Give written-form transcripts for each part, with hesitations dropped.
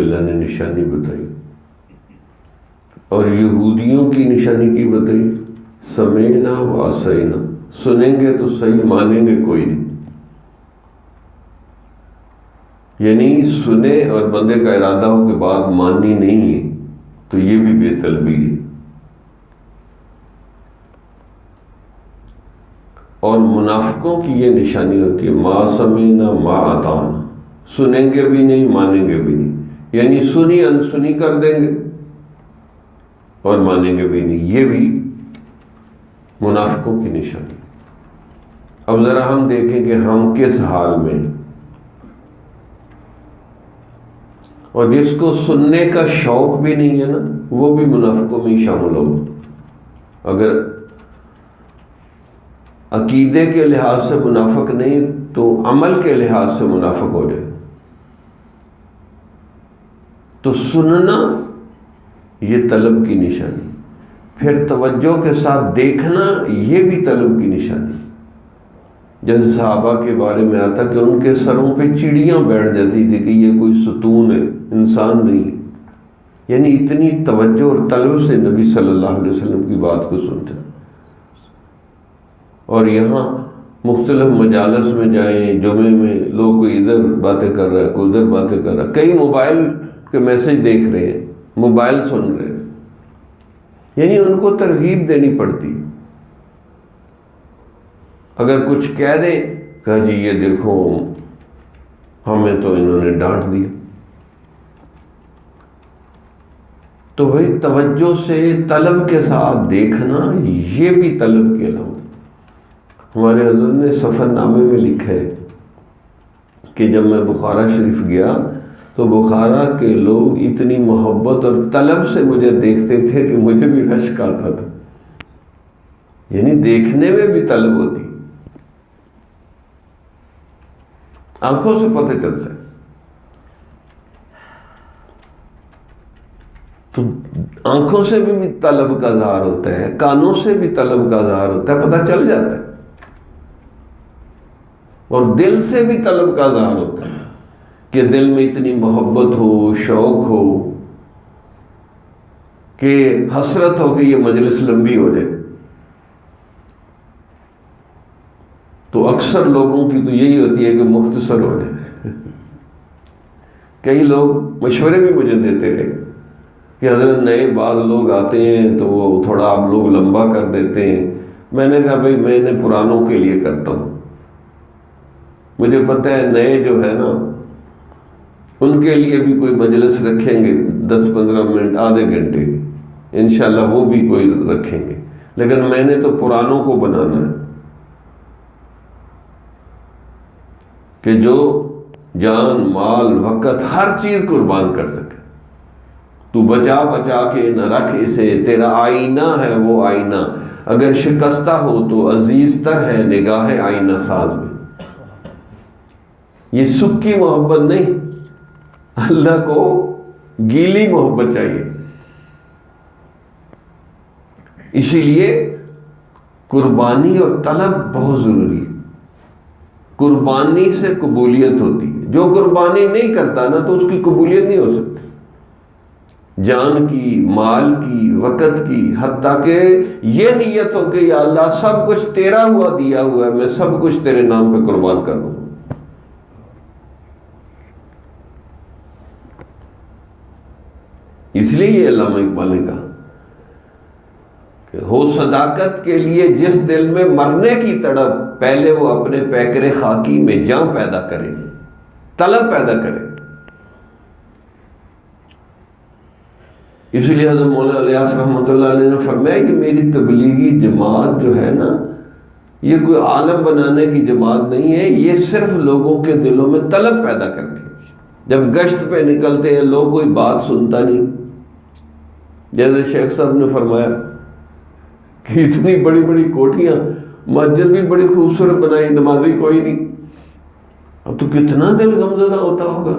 اللہ نے نشانی بتائی، اور یہودیوں کی نشانی کی بتائی، سمینا و عصینا، سنیں گے تو صحیح، مانیں گے کوئی نہیں۔ یعنی سنے اور بندے کا ارادہ ہو کہ بات ماننی نہیں ہے تو یہ بھی بے طلبی ہے۔ اور منافقوں کی یہ نشانی ہوتی ہے، ما سمینا ما اطعنا، سنیں گے بھی نہیں، مانیں گے بھی نہیں، یعنی سنی انسنی کر دیں گے اور مانیں گے بھی نہیں۔ یہ بھی منافقوں کی نشانی۔ اب ذرا ہم دیکھیں کہ ہم کس حال میں، اور جس کو سننے کا شوق بھی نہیں ہے نا، وہ بھی منافقوں میں شامل ہو۔ اگر عقیدے کے لحاظ سے منافق نہیں تو عمل کے لحاظ سے منافق ہو جائے۔ تو سننا یہ طلب کی نشانی، پھر توجہ کے ساتھ دیکھنا یہ بھی طلب کی نشانی۔ جیسے صحابہ کے بارے میں آتا کہ ان کے سروں پہ چڑیاں بیٹھ جاتی تھی کہ یہ کوئی ستون ہے، انسان نہیں، یعنی اتنی توجہ اور طلب سے نبی صلی اللہ علیہ وسلم کی بات کو سنتے۔ اور یہاں مختلف مجالس میں جائیں، جمعے میں لوگ کوئی ادھر باتیں کر رہا ہے، کوئی ادھر باتیں کر رہا ہے، کئی موبائل کے میسج دیکھ رہے ہیں، موبائل سن رہے ہیں، یعنی ان کو ترغیب دینی پڑتی۔ اگر کچھ کہہ دیں کہا جی یہ دیکھو ہمیں تو انہوں نے ڈانٹ دیا۔ تو بھائی توجہ سے طلب کے ساتھ دیکھنا یہ بھی طلب کے علم۔ ہمارے حضرت نے سفر نامے میں لکھا ہے کہ جب میں بخارا شریف گیا تو بخارا کے لوگ اتنی محبت اور طلب سے مجھے دیکھتے تھے کہ مجھے بھی رشک آتا تھا، یعنی دیکھنے میں بھی طلب ہوتی، آنکھوں سے پتہ چلتا ہے۔ تو آنکھوں سے بھی طلب کا اظہار ہوتا ہے، کانوں سے بھی طلب کا اظہار ہوتا ہے، پتہ چل جاتا ہے، اور دل سے بھی طلب کا اظہار ہوتا ہے کہ دل میں اتنی محبت ہو، شوق ہو کہ حسرت ہو کہ یہ مجلس لمبی ہو جائے۔ تو اکثر لوگوں کی تو یہی ہوتی ہے کہ مختصر ہو جائے۔ کئی لوگ مشورے بھی مجھے دیتے رہے کہ حضرت نئے بعض لوگ آتے ہیں تو وہ تھوڑا آپ لوگ لمبا کر دیتے ہیں۔ میں نے کہا بھائی میں نے پرانوں کے لیے کرتا ہوں، مجھے پتہ ہے نئے جو ہے نا ان کے لیے بھی کوئی مجلس رکھیں گے 10-15 منٹ، آدھے گھنٹے کی، انشاءاللہ وہ بھی کوئی رکھیں گے، لیکن میں نے تو پرانوں کو بنانا ہے کہ جو جان، مال، وقت، ہر چیز قربان کر سکے۔ تو بچا بچا کے نہ رکھ اسے، تیرا آئینہ ہے وہ آئینہ، اگر شکستہ ہو تو عزیز تر ہے نگاہ آئینہ ساز میں۔ یہ سکی محبت نہیں، اللہ کو گیلی محبت چاہیے۔ اسی لیے قربانی اور طلب بہت ضروری ہے۔ قربانی سے قبولیت ہوتی ہے، جو قربانی نہیں کرتا نا تو اس کی قبولیت نہیں ہو سکتی، جان کی، مال کی، وقت کی، حتیٰ کہ یہ نیت ہو کہ یا اللہ سب کچھ تیرا ہوا دیا ہوا ہے، میں سب کچھ تیرے نام پہ قربان کر دوں۔ اس لیے یہ علامہ اقبال نے کہا کہ ہو صداقت کے لیے جس دل میں مرنے کی تڑپ، پہلے وہ اپنے پیکر خاکی میں جاں پیدا کرے، طلب پیدا کرے۔ اس لیے حضرت مولانا الیاس رحمۃ اللہ علیہ نے فرمایا کہ میری تبلیغی جماعت جو ہے نا یہ کوئی عالم بنانے کی جماعت نہیں ہے، یہ صرف لوگوں کے دلوں میں طلب پیدا کرتی ہے۔ جب گشت پہ نکلتے ہیں لوگ کوئی بات سنتا نہیں، جیسے شیخ صاحب نے فرمایا کہ اتنی بڑی بڑی کوٹیاں، مسجد بھی بڑی خوبصورت بنائی، نمازی کوئی نہیں، اب تو کتنا دل غمزدہ ہوتا ہوگا۔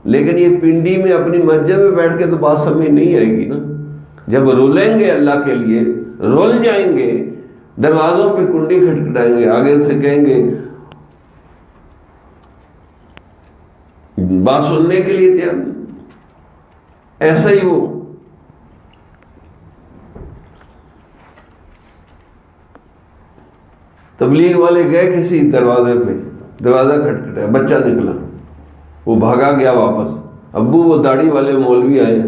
لیکن یہ پنڈی میں اپنی مسجد میں بیٹھ کے تو بات سمجھ نہیں آئے گی نا۔ جب رولیں گے اللہ کے لیے، رول جائیں گے، دروازوں پہ کنڈی کھٹکھٹائیں گے، آگے سے کہیں گے بات سننے کے لیے تیار نہیں۔ ایسا ہی وہ تبلیغ والے گئے کسی دروازے پہ، دروازہ کھٹکھٹایا، بچہ نکلا، وہ بھاگا گیا واپس، ابو وہ داڑھی والے مولوی آئے،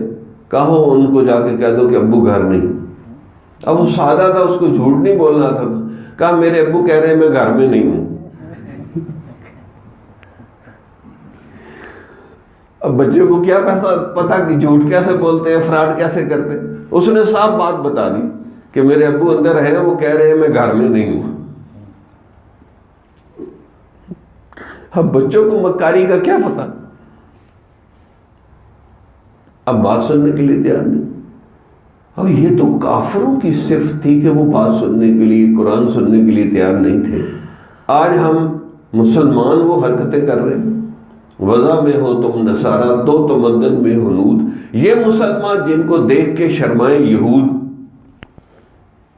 کہو ان کو جا کے کہہ دو کہ ابو گھر نہیں۔ اب وہ سادہ تھا، اس کو جھوٹ نہیں بولنا تھا، کہا میرے ابو کہہ رہے ہیں میں گھر میں نہیں ہوں۔ اب بچے کو کیا پتا کہ جھوٹ کیسے بولتے ہیں، فراڈ کیسے کرتے ہیں۔ اس نے صاف بات بتا دی کہ میرے ابو اندر ہیں، وہ کہہ رہے ہیں میں گھر میں نہیں ہوں۔ اب بچوں کو مکاری کا کیا پتا، اب بات سننے کے لیے تیار نہیں۔ اور یہ تو کافروں کی صفت تھی کہ وہ بات سننے کے لیے، قرآن سننے کے لیے تیار نہیں تھے۔ آج ہم مسلمان وہ حرکتیں کر رہے ہیں، وضع میں ہو تم نصارہ، دو تمدن میں ہنود۔ یہ مسلمان جن کو دیکھ کے شرمائیں یہود،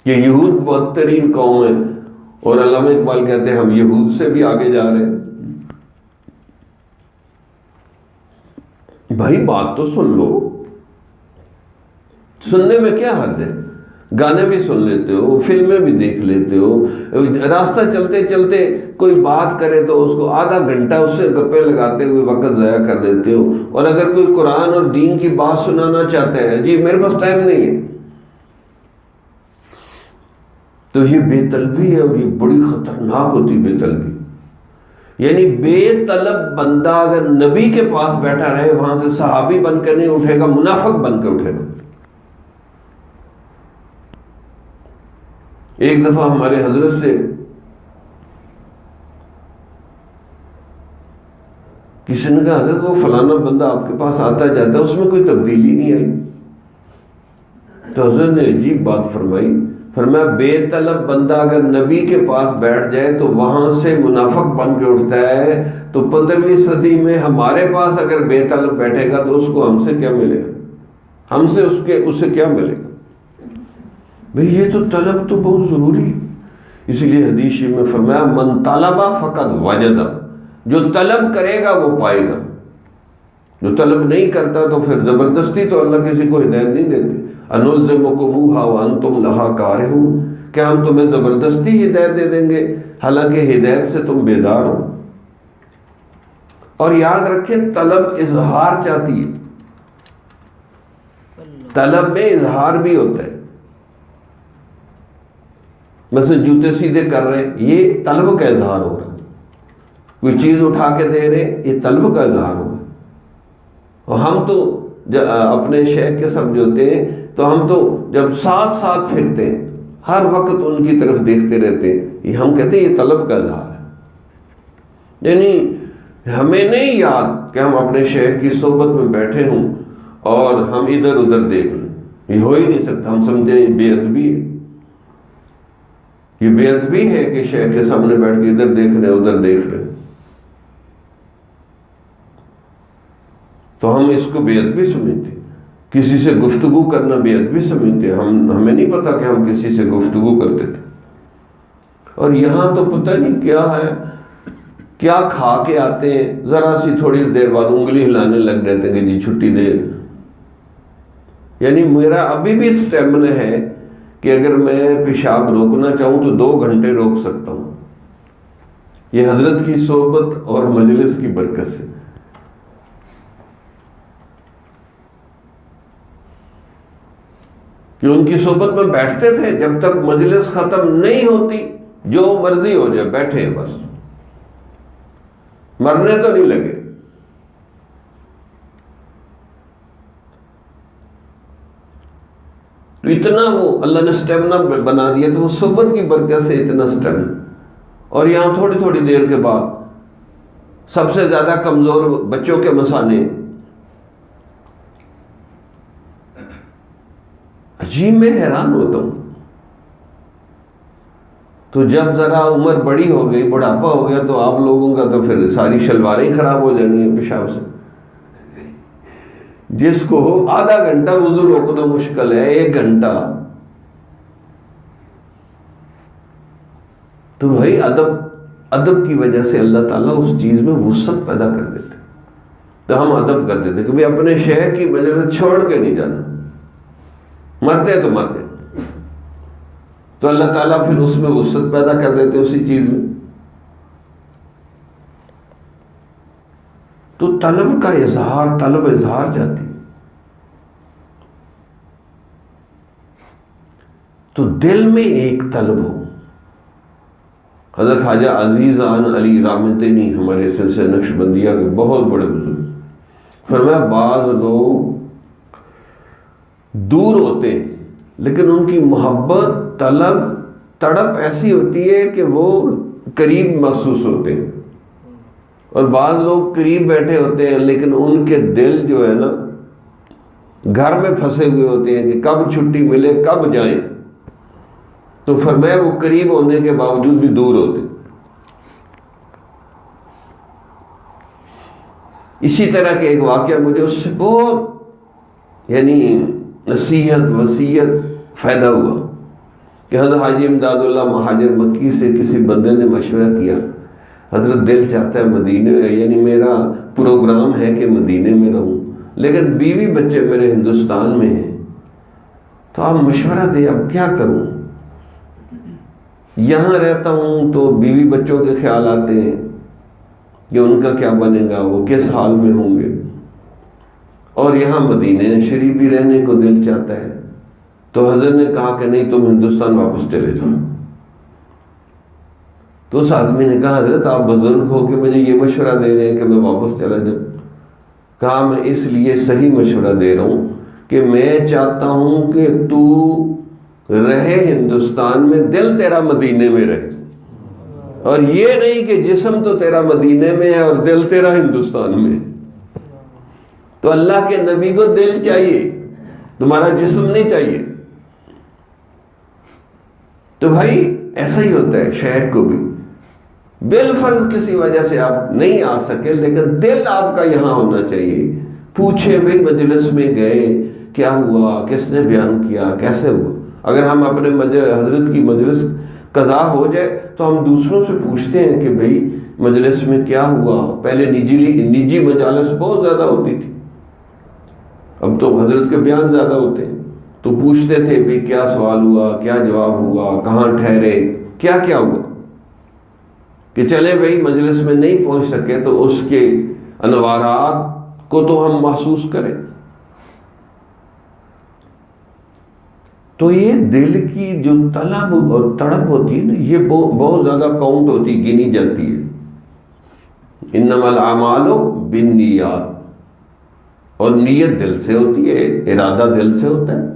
یہ یہود بدترین قوم ہے، اور علامہ اقبال کہتے ہیں ہم یہود سے بھی آگے جا رہے ہیں۔ بھائی بات تو سن لو، سننے میں کیا حد ہے؟ گانے بھی سن لیتے ہو، فلمیں بھی دیکھ لیتے ہو، راستہ چلتے چلتے کوئی بات کرے تو اس کو آدھا گھنٹہ اس سے گپے لگاتے ہوئے وقت ضائع کر دیتے ہو، اور اگر کوئی قرآن اور دین کی بات سنانا چاہتا ہے، جی میرے پاس ٹائم نہیں ہے، تو یہ بے طلبی ہے، اور یہ بڑی خطرناک ہوتی بے طلبی۔ یعنی بے طلب بندہ اگر نبی کے پاس بیٹھا رہے، وہاں سے صحابی بن کر نہیں اٹھے گا، منافق بن کے اٹھے گا۔ ایک دفعہ ہمارے حضرت سے کسی نے کہا حضرت وہ فلانا بندہ آپ کے پاس آتا جاتا ہے، اس میں کوئی تبدیلی نہیں آئی۔ تو حضرت نے عجیب بات فرمائی، فرمایا بے طلب بندہ اگر نبی کے پاس بیٹھ جائے تو وہاں سے منافق بن کے اٹھتا ہے، تو 15ویں صدی میں ہمارے پاس اگر بے طلب بیٹھے گا تو اس کو ہم سے کیا ملے گا، ہم سے اسے کیا ملے گا؟ بھئی یہ تو طلب تو بہت ضروری ہے۔ اسی لیے حدیث شریف میں فرمایا من طلب فقد وجد، جو طلب کرے گا وہ پائے گا، جو طلب نہیں کرتا تو پھر زبردستی تو اللہ کسی کو ہدایت نہیں دیتے۔ انلزمکموہا وانتم لہا کارہون، کہ ہم تمہیں زبردستی ہدایت دے دیں گے حالانکہ ہدایت سے تم بیدار ہو۔ اور یاد رکھیں طلب اظہار چاہتی ہے، طلب میں اظہار بھی ہوتا ہے۔ مثلا جوتے سیدھے کر رہے ہیں، یہ طلب کا اظہار ہو رہا ہے، کوئی چیز اٹھا کے دے رہے ہیں، یہ طلب کا اظہار ہو رہا ہے۔ اور ہم تو اپنے شیخ کے سمجھوتے ہیں تو ہم تو جب ساتھ ساتھ پھرتے ہیں ہر وقت ان کی طرف دیکھتے رہتے ہیں، یہ ہم کہتے ہیں یہ طلب کا اظہار ہے۔ یعنی ہمیں نہیں یاد کہ ہم اپنے شیخ کی صحبت میں بیٹھے ہوں اور ہم ادھر ادھر دیکھ لیں، یہ ہو ہی نہیں سکتا۔ ہم سمجھیں یہ بے ادبی ہے، یہ بے ادبی ہے کہ شیخ کے سامنے بیٹھ کے ادھر دیکھ رہے ادھر دیکھ رہے، تو ہم اس کو بے ادبی سمجھتے ہیں۔ کسی سے گفتگو کرنا بے ادبی سمجھتے ہیں، ہمیں نہیں پتا کہ ہم کسی سے گفتگو کرتے تھے۔ اور یہاں تو پتہ نہیں کیا ہے، کیا کھا کے آتے ہیں، ذرا سی تھوڑی دیر بعد انگلی ہلانے لگ جاتے ہیں کہ جی چھٹی دے۔ یعنی میرا ابھی بھی اسٹیمنا ہے کہ اگر میں پیشاب روکنا چاہوں تو 2 گھنٹے روک سکتا ہوں، یہ حضرت کی صحبت اور مجلس کی برکت سے۔ کہ ان کی صحبت میں بیٹھتے تھے، جب تک مجلس ختم نہیں ہوتی جو مرضی ہو جائے بیٹھے ہیں بس، مرنے تو نہیں لگے۔ تو اتنا وہ اللہ نے اسٹیمنا بنا دیا، تو وہ صحبت کی برکت سے اتنا اسٹیمنا۔ اور یہاں تھوڑی تھوڑی دیر کے بعد سب سے زیادہ کمزور بچوں کے مثانے، عجیب میں حیران ہوتا ہوں۔ تو جب ذرا عمر بڑی ہو گئی، بڑھاپا ہو گیا، تو آپ لوگوں کا تو پھر ساری شلواریں ہی خراب ہو جانی ہیں پیشاب سے۔ جس کو آدھا گھنٹہ وضو روکنا مشکل ہے، 1 گھنٹہ، تو بھائی ادب کی وجہ سے اللہ تعالیٰ اس چیز میں وسعت پیدا کر دیتے۔ تو ہم ادب کرتے تھے کہ بھی اپنے شیخ کی مجلس چھوڑ کے نہیں جانا، مرتے تو مرتے. تو اللہ تعالیٰ پھر اس میں وسعت پیدا کر دیتے اسی چیز میں. تو طلب کا اظہار، طلب اظہار جاتی. تو دل میں ایک طلب ہو. حضرت خواجہ عزیز آن علی رامتینی ہمارے سلسلہ نقشبندیہ کے بہت بڑے بزرگ، فرمایا بعض لوگ دور ہوتے ہیں لیکن ان کی محبت، طلب، تڑپ ایسی ہوتی ہے کہ وہ قریب محسوس ہوتے ہیں. اور بعض لوگ قریب بیٹھے ہوتے ہیں لیکن ان کے دل جو ہے نا گھر میں پھنسے ہوئے ہوتے ہیں کہ کب چھٹی ملے، کب جائیں. تو فرمایا وہ قریب ہونے کے باوجود بھی دور ہوتے. اسی طرح کے ایک واقعہ مجھے اس سے بہت نصیحت وصیت فائدہ ہوا کہ حضرت حاجی امداد اللہ مہاجر مکی سے کسی بندے نے مشورہ کیا، حضرت دل چاہتا ہے مدینے میرا پروگرام ہے کہ مدینے میں رہوں لیکن بیوی بچے میرے ہندوستان میں ہیں، تو آپ مشورہ دیں اب کیا کروں. یہاں رہتا ہوں تو بیوی بچوں کے خیال آتے ہیں کہ ان کا کیا بنے گا، وہ کس حال میں ہوں گے، اور یہاں مدینے شریف بھی رہنے کو دل چاہتا ہے. تو حضرت نے کہا کہ نہیں، تم ہندوستان واپس چلے جاؤ. تو اس آدمی نے کہا حضرت آپ بزرگ ہو کے مجھے یہ مشورہ دے رہے ہیں کہ میں واپس چلا جاؤں. کہا میں اس لیے صحیح مشورہ دے رہا ہوں کہ میں چاہتا ہوں کہ تو رہے ہندوستان میں، دل تیرا مدینے میں رہے، اور یہ نہیں کہ جسم تو تیرا مدینے میں ہے اور دل تیرا ہندوستان میں. تو اللہ کے نبی کو دل چاہیے، تمہارا جسم نہیں چاہیے. تو بھائی ایسا ہی ہوتا ہے شیخ کو بھی، بالفرض کسی وجہ سے آپ نہیں آ سکے لیکن دل آپ کا یہاں ہونا چاہیے. پوچھے بھائی مجلس میں گئے کیا ہوا، کس نے بیان کیا، کیسے ہوا. اگر ہم اپنے حضرت کی مجلس قضا ہو جائے تو ہم دوسروں سے پوچھتے ہیں کہ بھئی مجلس میں کیا ہوا. پہلے نجی مجالس بہت زیادہ ہوتی تھی، اب تو حضرت کے بیان زیادہ ہوتے ہیں. تو پوچھتے تھے بھئی کیا سوال ہوا، کیا جواب ہوا، کہاں ٹھہرے، کیا کیا ہوا. کہ چلے بھئی مجلس میں نہیں پہنچ سکے تو اس کے انوارات کو تو ہم محسوس کریں. تو یہ دل کی جو طلب اور تڑپ ہوتی ہے نا، یہ بہت زیادہ کاؤنٹ ہوتی، گنی جاتی ہے. انما الاعمال بالنیات، اور نیت دل سے ہوتی ہے، ارادہ دل سے ہوتا ہے.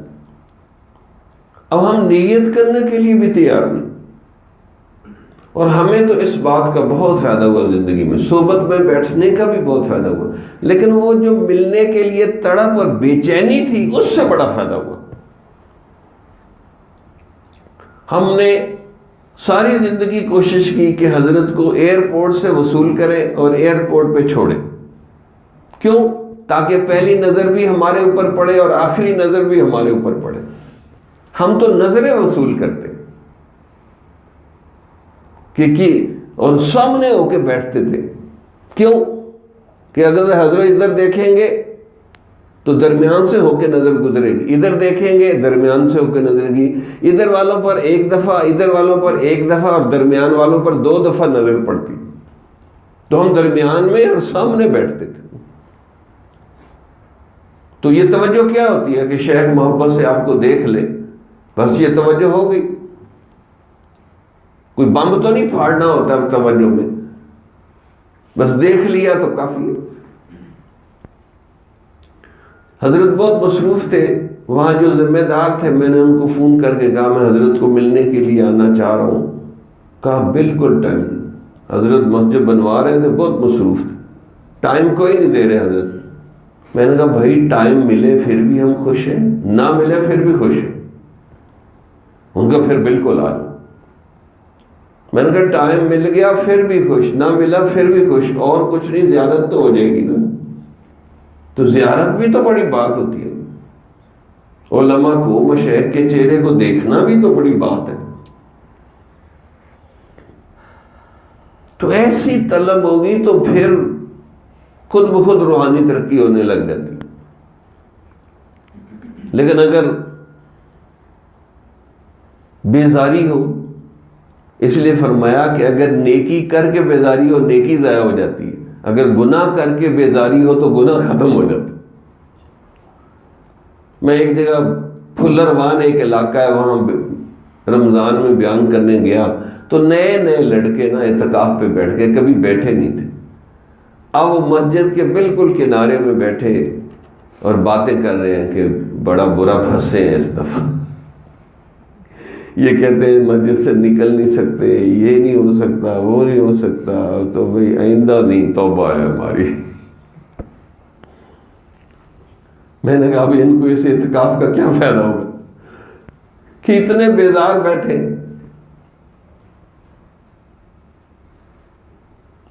اب ہم نیت کرنے کے لیے بھی تیار نہیں، اور ہمیں تو اس بات کا بہت فائدہ ہوا زندگی میں، صحبت میں بیٹھنے کا بھی بہت فائدہ ہوا، لیکن وہ جو ملنے کے لیے تڑپ اور بے چینی تھی اس سے بڑا فائدہ ہوا. ہم نے ساری زندگی کوشش کی کہ حضرت کو ایئرپورٹ سے وصول کریں اور ایئرپورٹ پہ چھوڑیں. کیوں؟ تاکہ پہلی نظر بھی ہمارے اوپر پڑے اور آخری نظر بھی ہمارے اوپر پڑے. ہم تو نظریں وصول کرتے کہ اور سامنے ہو کے بیٹھتے تھے. کیوں؟ کہ اگر حضرت ادھر دیکھیں گے تو درمیان سے ہو کے نظر گزرے گی، ادھر دیکھیں گے درمیان سے ہو کے نظر گی، ادھر والوں پر ایک دفعہ، ادھر والوں پر ایک دفعہ، اور درمیان والوں پر 2 دفعہ نظر پڑتی. تو ہم درمیان میں اور سامنے بیٹھتے تھے. تو یہ توجہ کیا ہوتی ہے کہ شیخ محبت سے آپ کو دیکھ لے، بس یہ توجہ ہو گئی. کوئی بم تو نہیں پھاڑنا ہوتا توجہ میں، بس دیکھ لیا تو کافی ہے. حضرت بہت مصروف تھے، وہاں جو ذمہ دار تھے میں نے ان کو فون کر کے کہا میں حضرت کو ملنے کے لیے آنا چاہ رہا ہوں. کہا بالکل ٹائم. حضرت مسجد بنوا رہے تھے، بہت مصروف تھے، ٹائم کوئی نہیں دے رہے حضرت. میں نے کہا بھائی ٹائم ملے پھر بھی ہم خوش ہیں، نہ ملے پھر بھی خوش ہیں. ان کا پھر بالکل آ جاؤ. میں نے کہا ٹائم مل گیا پھر بھی خوش، نہ ملا پھر بھی خوش، اور کچھ نہیں، زیارت تو ہو جائے گی نا. تو زیارت بھی تو بڑی بات ہوتی ہے. علماء کو، مشائخ کے چہرے کو دیکھنا بھی تو بڑی بات ہے. تو ایسی طلب ہوگی تو پھر خود بخود روحانی ترقی ہونے لگ جاتی. لیکن اگر بیزاری ہو، اس لیے فرمایا کہ اگر نیکی کر کے بیزاری ہو نیکی ضائع ہو جاتی ہے، اگر گناہ کر کے بیزاری ہو تو گناہ ختم ہو جاتا. میں ایک جگہ پھلروان ایک علاقہ ہے، وہاں رمضان میں بیان کرنے گیا تو نئے نئے لڑکے نا اعتکاف پہ بیٹھ کے کبھی بیٹھے نہیں تھے. اب وہ مسجد کے بالکل کنارے میں بیٹھے اور باتیں کر رہے ہیں کہ بڑا برا پھنسے ہیں اس دفعہ، یہ کہتے ہیں مسجد سے نکل نہیں سکتے، یہ نہیں ہو سکتا، وہ نہیں ہو سکتا، تو بھئی آئندہ نہیں، توبہ ہے ہماری. میں نے کہا اب ان کو اس اعتکاف کا کیا فائدہ ہوگا کہ اتنے بیزار بیٹھے.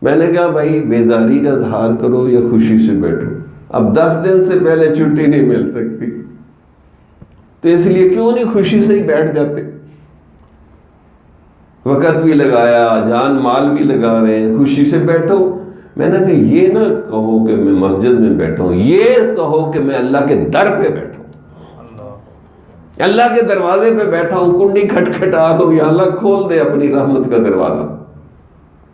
میں نے کہا بھائی بیزاری کا اظہار کرو یا خوشی سے بیٹھو، اب 10 دن سے پہلے چھٹی نہیں مل سکتی تو اس لیے کیوں نہیں خوشی سے ہی بیٹھ جاتے. وقت بھی لگایا، جان مال بھی لگا رہے ہیں، خوشی سے بیٹھو. میں نے کہا یہ نہ کہو کہ میں مسجد میں بیٹھا ہوں، یہ کہو کہ میں اللہ کے در پہ بیٹھا ہوں، اللہ کے دروازے پہ بیٹھا ہوں، کنڈی کھٹکھٹا دو یا اللہ کھول دے اپنی رحمت کا دروازہ.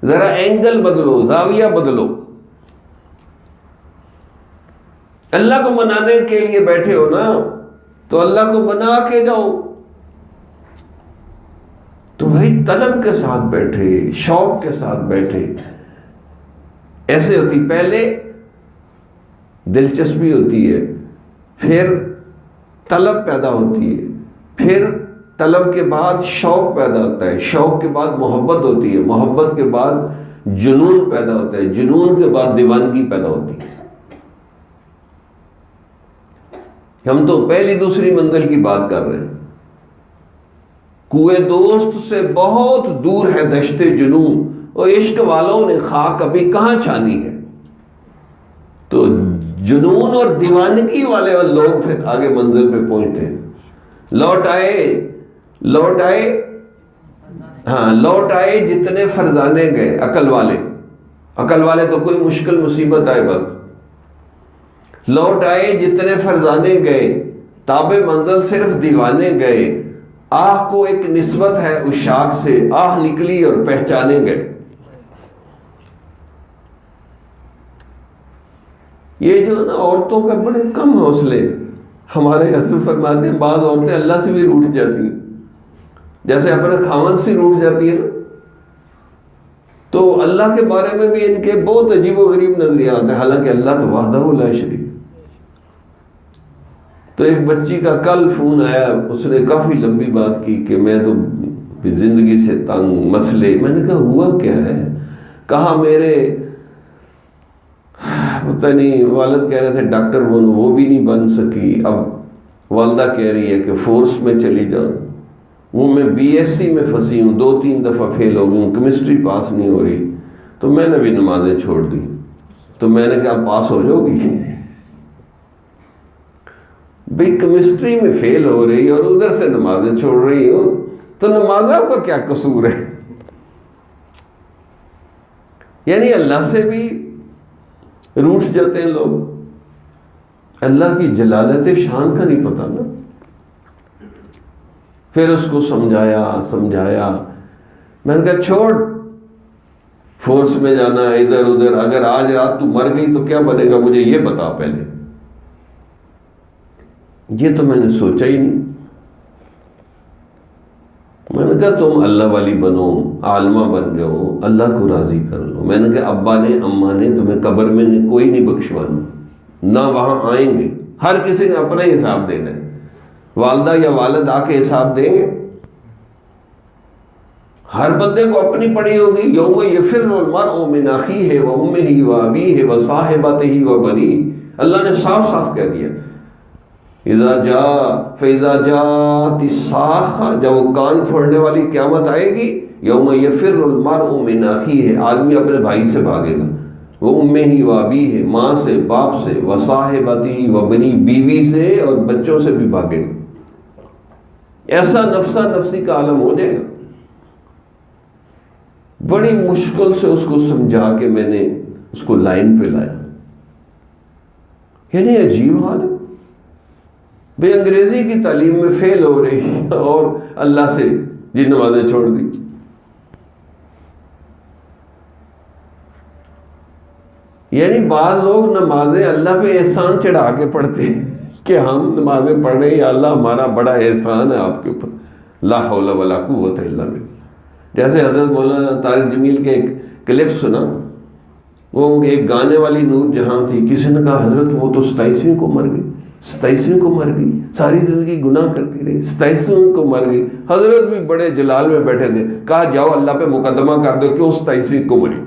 ذرا اینگل بدلو، زاویہ بدلو. اللہ کو منانے کے لیے بیٹھے ہو نا تو اللہ کو منا کے جاؤ. تو بھائی طلب کے ساتھ بیٹھے، شوق کے ساتھ بیٹھے. ایسے ہوتی، پہلے دلچسپی ہوتی ہے، پھر طلب پیدا ہوتی ہے، پھر طلب کے بعد شوق پیدا ہوتا ہے، شوق کے بعد محبت ہوتی ہے، محبت کے بعد جنون پیدا ہوتا ہے، جنون کے بعد دیوانگی پیدا ہوتی ہے. ہم تو پہلی دوسری منزل کی بات کر رہے ہیں. کوئے دوست سے بہت دور ہے دشت جنون، اور عشق والوں نے خاک ابھی کہاں چھانی ہے. تو جنون اور دیوانگی والے لوگ پھر آگے منزل پہ پہنچتے ہیں. لوٹ آئے جتنے فرزانے گئے، عقل والے تو کوئی مشکل مصیبت آئے بس. لوٹ آئے جتنے فرزانے گئے، تاب منزل صرف دیوانے گئے. آہ کو ایک نسبت ہے اس شاخ سے، آہ نکلی اور پہچانے گئے. یہ جو نا عورتوں کا بڑے کم حوصلے، ہمارے حضرت فرماتے ہیں بعض عورتیں اللہ سے بھی روٹھ جاتی ہیں، جیسے اپنے خاوند سے روٹھ جاتی ہیں نا. تو اللہ کے بارے میں بھی ان کے بہت عجیب و غریب نظریات ہیں، حالانکہ اللہ تو وحدہ لا شریک. تو ایک بچی کا کل فون آیا، اس نے کافی لمبی بات کی کہ میں تو زندگی سے تنگ، مسئلے. میں نے کہا ہوا کیا ہے؟ کہا میرے پتہ نہیں والد کہہ رہے تھے ڈاکٹر بنو، وہ بھی نہیں بن سکی. اب والدہ کہہ رہی ہے کہ فورس میں چلی جاؤ. وہ میں BSc میں پھنسی ہوں، 2-3 دفعہ فیل ہو گئی ہوں، کیمسٹری پاس نہیں ہو رہی. تو میں نے بھی نمازیں چھوڑ دی. تو میں نے کہا پاس ہو جاؤ گی؟ بھئی کیمسٹری میں فیل ہو رہی اور ادھر سے نمازیں چھوڑ رہی ہو تو نمازوں کا کیا قصور ہے؟ یعنی اللہ سے بھی روٹھ جاتے ہیں لوگ. اللہ کی جلالت شان کا نہیں پتا نا. پھر اس کو سمجھایا. میں نے کہا چھوڑ، فورس میں جانا ادھر ادھر، اگر آج رات تو مر گئی تو کیا بنے گا مجھے یہ بتا پہلے. یہ تو میں نے سوچا ہی نہیں. میں نے کہا تم اللہ والی بنو، عالمہ بن جاؤ، اللہ کو راضی کر لو. میں نے کہا ابا نے اماں نے تمہیں قبر میں کوئی نہیں بخشوانا، نہ وہاں آئیں گے، ہر کسی نے اپنا ہی حساب دینا ہے. والدہ یا والد آ کے حساب دیں گے؟ ہر بندے کو اپنی پڑی ہوگی. یوم یفر المرء من اخیہ وامہ وابیہ وصاحبتہ وبنیہ. اللہ نے صاف صاف کہہ دیا فَإِذَا جَاءَتِ الصَّاخَّةُ، جب وہ کان پھوڑنے والی قیامت آئے گی، یوم یفر المرء من اخیہ، آدمی اپنے بھائی سے بھاگے گا، وامہ وابیہ، ماں سے، باپ سے، وصاحبتہ وبنیہ، بیوی سے اور بچوں سے بھی بھاگے گا. ایسا نفسا نفسی کا عالم ہو جائے گا. بڑی مشکل سے اس کو سمجھا کے میں نے اس کو لائن پہ لایا. یعنی عجیب حال ہے. بے انگریزی کی تعلیم میں فیل ہو رہی ہے اور اللہ سے جی نمازیں چھوڑ دی. یعنی بعض لوگ نمازیں اللہ پہ احسان چڑھا کے پڑھتے ہیں کہ ہم نمازیں پڑھ رہے ہیں یا اللہ ہمارا بڑا احسان ہے آپ کے اوپر. لا حول ولا قوت الا باللہ. جیسے حضرت مولانا طارق جمیل کے ایک کلپ سنا, وہ ایک گانے والی نور جہاں تھی, کسی نے کہا حضرت وہ تو 27ویں کو مر گئی, 27ویں کو مر گئی, ساری زندگی گناہ کرتی رہی, 27ویں کو مر گئی. حضرت بھی بڑے جلال میں بیٹھے تھے, کہا جاؤ اللہ پہ مقدمہ کر دو کیوں 27ویں کو مری,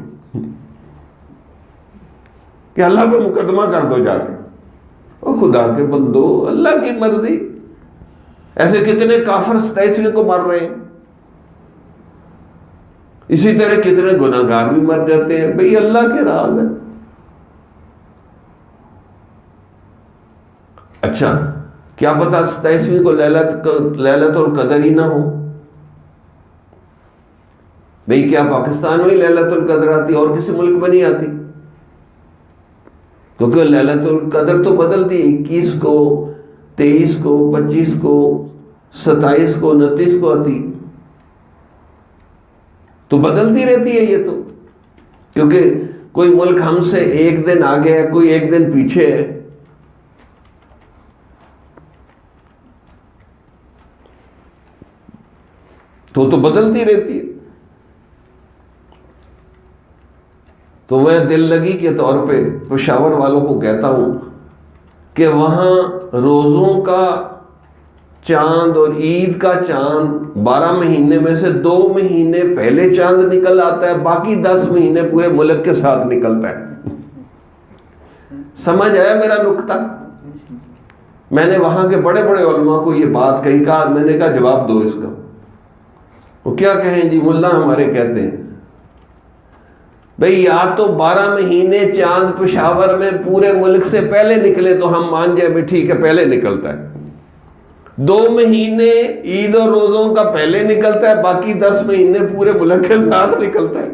کہ اللہ پہ مقدمہ کر دو جا کے. اور خدا کے بندو, اللہ کی مرضی. ایسے کتنے کافر 27ویں کو مر رہے ہیں, اسی طرح کتنے گناہ گار بھی مر جاتے ہیں. بھئی اللہ کے راز ہے. اچھا کیا پتا 27ویں کو لیلۃ القدر ہی نہ ہو. بھئی کیا پاکستان میں لیلۃ القدر آتی اور کسی ملک میں نہیں آتی؟ کیونکہ لیلۃ القدر تو بدلتی, 21 کو, 23 کو, 25 کو, 27 کو, 29 کو آتی, تو بدلتی رہتی ہے یہ تو. کیونکہ کوئی ملک ہم سے ایک دن آگے ہے, کوئی ایک دن پیچھے ہے. تو بدلتی رہتی ہے. تو میں دل لگی کے طور پہ پشاور والوں کو کہتا ہوں کہ وہاں روزوں کا چاند اور عید کا چاند 12 مہینے میں سے 2 مہینے پہلے چاند نکل آتا ہے, باقی 10 مہینے پورے ملک کے ساتھ نکلتا ہے. سمجھ آیا میرا نکتہ؟ میں نے وہاں کے بڑے بڑے علماء کو یہ بات کہی, کہا میں نے کہا جواب دو اس کا. وہ کیا کہیں جی ملا ہمارے کہتے ہیں بھئی یا تو 12 مہینے چاند پشاور میں پورے ملک سے پہلے نکلے تو ہم مان جائیں بھی ٹھیک ہے پہلے نکلتا ہے, 2 مہینے عید اور روزوں کا پہلے نکلتا ہے, باقی 10 مہینے پورے ملک کے ساتھ نکلتا ہے.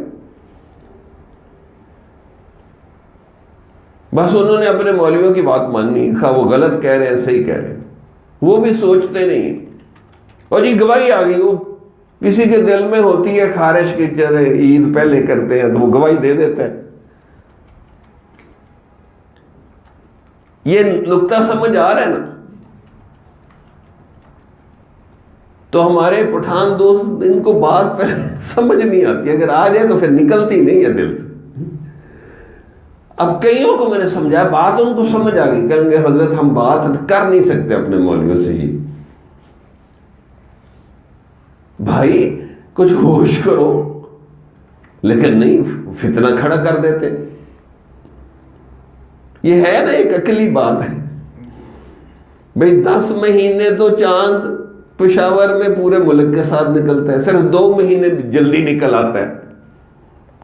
بس انہوں نے اپنے مولویوں کی بات ماننی, خواہ وہ غلط کہہ رہے ہیں صحیح کہہ رہے ہیں, وہ بھی سوچتے نہیں. اور جی گواہی آ گئی, وہ کسی کے دل میں ہوتی ہے خارش کی چلے عید پہلے کرتے ہیں تو وہ گواہی دے دیتا ہے. یہ نکتہ سمجھ آ رہا ہے نا؟ تو ہمارے پٹھان دوست ان کو بات پہ سمجھ نہیں آتی, اگر آ جائے تو پھر نکلتی نہیں ہے دل سے. اب کئیوں کو میں نے سمجھایا, بات ان کو سمجھ آ گئی, کہیں گے حضرت ہم بات کر نہیں سکتے اپنے مولویوں سے, ہی بھائی کچھ ہوش کرو, لیکن نہیں, فتنہ کھڑا کر دیتے. یہ ہے نا ایک عقلی بات ہے بھئی 10 مہینے تو چاند پشاور میں پورے ملک کے ساتھ نکلتا ہے, صرف 2 مہینے جلدی نکل آتا ہے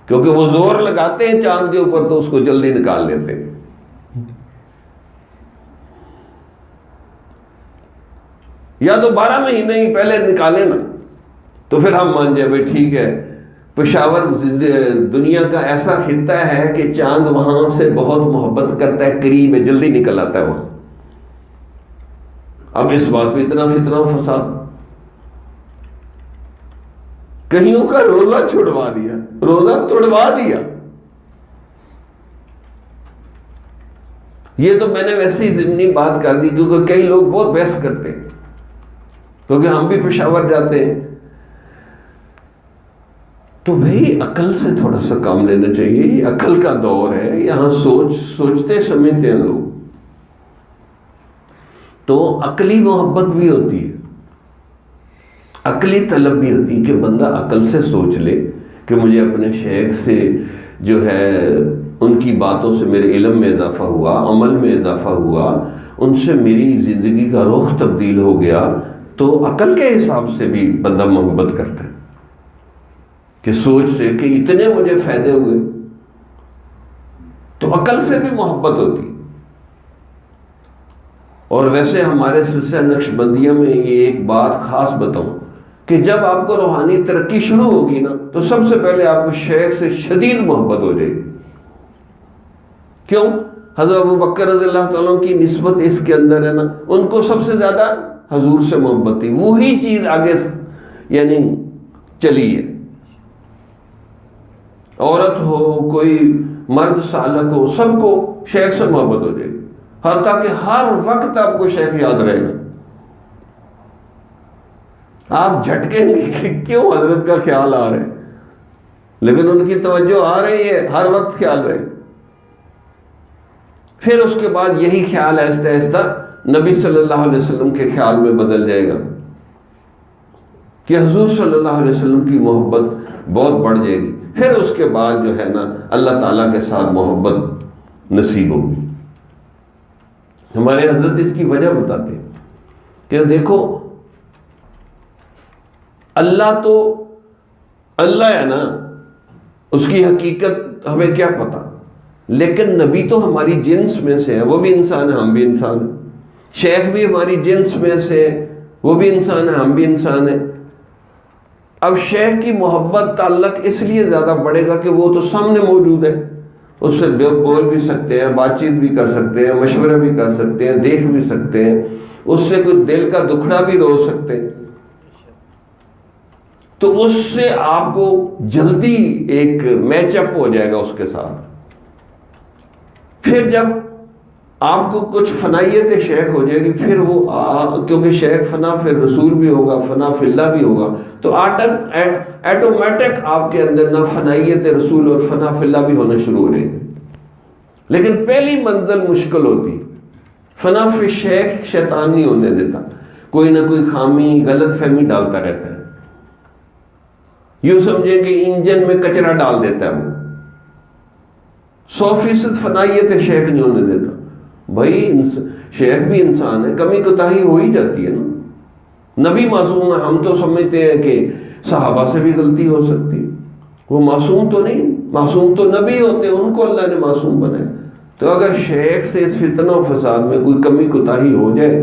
کیونکہ وہ زور لگاتے ہیں چاند کے اوپر تو اس کو جلدی نکال لیتے ہیں. یا تو 12 مہینے ہی پہلے نکالے نا تو پھر ہم مان جائیں بھائی ٹھیک ہے, پشاور دنیا کا ایسا خطہ ہے کہ چاند وہاں سے بہت محبت کرتا ہے, قریب ہے, جلدی نکل آتا ہے وہاں. اب اس بات پہ اتنا فتنہ و فساد, کئیوں کا روزہ چھڑوا دیا, روزہ توڑوا دیا. یہ تو میں نے ویسے ہی ضمنی بات کر دی کیونکہ کئی لوگ بہت بحث کرتے ہیں, کیونکہ ہم بھی پشاور جاتے ہیں. تو بھئی عقل سے تھوڑا سا کام لینا چاہیے, یہ عقل کا دور ہے, یہاں سوچتے سمجھتے ہیں لوگ. تو عقلی محبت بھی ہوتی ہے, عقلی طلب بھی ہوتی ہے کہ بندہ عقل سے سوچ لے کہ مجھے اپنے شیخ سے جو ہے ان کی باتوں سے میرے علم میں اضافہ ہوا, عمل میں اضافہ ہوا, ان سے میری زندگی کا رخ تبدیل ہو گیا. تو عقل کے حساب سے بھی بندہ محبت کرتا ہے کہ سوچ سے کہ اتنے مجھے فائدے ہوئے, تو عقل سے بھی محبت ہوتی. اور ویسے ہمارے سلسلہ نقشبندیہ میں یہ ایک بات خاص بتاؤں کہ جب آپ کو روحانی ترقی شروع ہوگی نا تو سب سے پہلے آپ کو شیخ سے شدید محبت ہو جائے گی. کیوں؟ حضرت ابو بکر رضی اللہ تعالیٰ کی نسبت اس کے اندر ہے نا، ان کو سب سے زیادہ حضور سے محبت تھی، وہی چیز آگے یعنی چلی ہے۔ عورت ہو، کوئی مرد سالک ہو، سب کو شیخ سے محبت ہو جائے گی، حتیٰ کہ ہر وقت آپ کو شیخ یاد رہے گا۔ آپ جھٹکیں گے کہ کیوں حضرت کا خیال آ رہا ہے، لیکن ان کی توجہ آ رہی ہے، ہر وقت خیال رہے گا۔ پھر اس کے بعد یہی خیال آہستہ آہستہ نبی صلی اللہ علیہ وسلم کے خیال میں بدل جائے گا کہ حضور صلی اللہ علیہ وسلم کی محبت بہت بڑھ جائے گی۔ پھر اس کے بعد جو ہے نا اللہ تعالیٰ کے ساتھ محبت نصیب ہوگی۔ ہمارے حضرت اس کی وجہ بتاتے ہیں کہ دیکھو اللہ تو اللہ ہے نا، اس کی حقیقت ہمیں کیا پتا، لیکن نبی تو ہماری جنس میں سے ہے، وہ بھی انسان ہے، ہم بھی انسان ہیں۔ شیخ بھی ہماری جنس میں سے، وہ بھی انسان ہے، ہم بھی انسان ہیں۔ اب شیخ کی محبت تعلق اس لیے زیادہ بڑھے گا کہ وہ تو سامنے موجود ہے، اس سے بول بھی سکتے ہیں، بات چیت بھی کر سکتے ہیں، مشورہ بھی کر سکتے ہیں، دیکھ بھی سکتے ہیں، اس سے کوئی دل کا دکھڑا بھی رو سکتے ہیں، تو اس سے آپ کو جلدی ایک میچ اپ ہو جائے گا اس کے ساتھ۔ پھر جب آپ کو کچھ فنائیت شیخ ہو جائے گی، پھر وہ کیونکہ شیخ فنا پھر رسول بھی ہوگا، فنا فی اللہ بھی ہوگا، تو ایٹومیٹک آپ کے اندر نہ فنائیت رسول اور فنا فی اللہ بھی ہونا شروع ہو رہے ہیں۔ لیکن پہلی منزل مشکل ہوتی، فنا فی شیخ شیطان نہیں ہونے دیتا، کوئی نہ کوئی خامی غلط فہمی ڈالتا رہتا ہے، یوں سمجھیں کہ انجن میں کچرا ڈال دیتا ہے وہ۔ 100% فنائیت شیخ نہیں ہونے دیتا۔ بھائی شیخ بھی انسان ہے، کمی کوتاہی ہو ہی جاتی ہے نا، نبی معصوم ہے، ہم تو سمجھتے ہیں کہ صحابہ سے بھی غلطی ہو سکتی ہے، وہ معصوم تو نہیں، معصوم تو نبی ہوتے ہیں، ان کو اللہ نے معصوم بنایا۔ تو اگر شیخ سے اس فتنہ و فساد میں کوئی کمی کوتاہی ہو جائے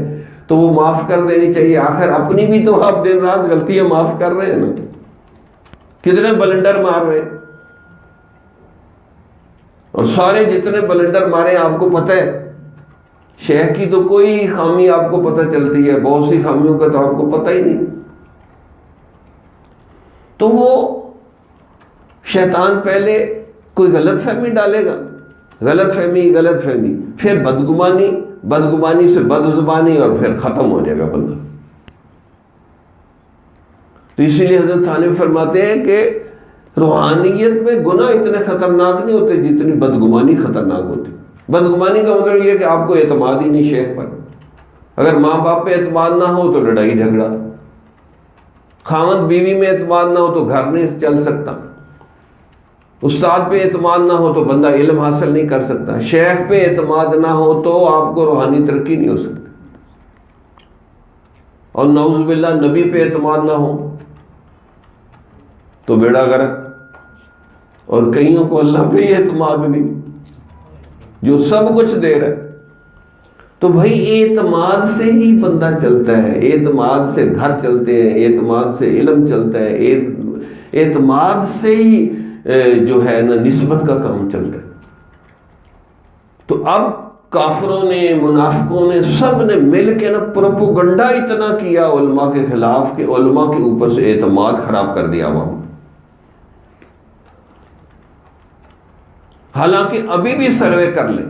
تو وہ معاف کر دینی چاہیے، آخر اپنی بھی تو آپ دن رات غلطیاں معاف کر رہے ہیں نا، کتنے بلنڈر مار رہے ہیں، اور سارے جتنے بلنڈر مارے آپ کو پتہ ہے، شیخ کی تو کوئی خامی آپ کو پتہ چلتی ہے، بہت سی خامیوں کا تو آپ کو پتہ ہی نہیں۔ تو وہ شیطان پہلے کوئی غلط فہمی ڈالے گا، غلط فہمی، پھر بدگمانی سے بدزبانی، اور پھر ختم ہو جائے گا بندہ۔ تو اسی لیے حضرت تھانوی فرماتے ہیں کہ روحانیت میں گناہ اتنے خطرناک نہیں ہوتے جتنی بدگمانی خطرناک ہوتی۔ بدگمانی کا مطلب یہ کہ آپ کو اعتماد ہی نہیں شیخ پر، اگر ماں باپ پہ اعتماد نہ ہو تو لڑائی جھگڑا، خاوند بیوی میں اعتماد نہ ہو تو گھر نہیں چل سکتا، استاد پہ اعتماد نہ ہو تو بندہ علم حاصل نہیں کر سکتا، شیخ پہ اعتماد نہ ہو تو آپ کو روحانی ترقی نہیں ہو سکتی، اور نعوذ باللہ نبی پہ اعتماد نہ ہو تو بیڑا غرق۔ اور کئیوں کو اللہ پہ ہی اعتماد نہیں جو سب کچھ دے رہا ہے۔ تو بھائی اعتماد سے ہی بندہ چلتا ہے، اعتماد سے گھر چلتے ہیں، اعتماد سے علم چلتا ہے، اعتماد سے ہی جو ہے نا نسبت کا کام چلتا ہے۔ تو اب کافروں نے، منافقوں نے، سب نے مل کے نا پروپیگنڈا اتنا کیا علماء کے خلاف کہ علماء کے اوپر سے اعتماد خراب کر دیا عوام۔ حالانکہ ابھی بھی سروے کر لیں،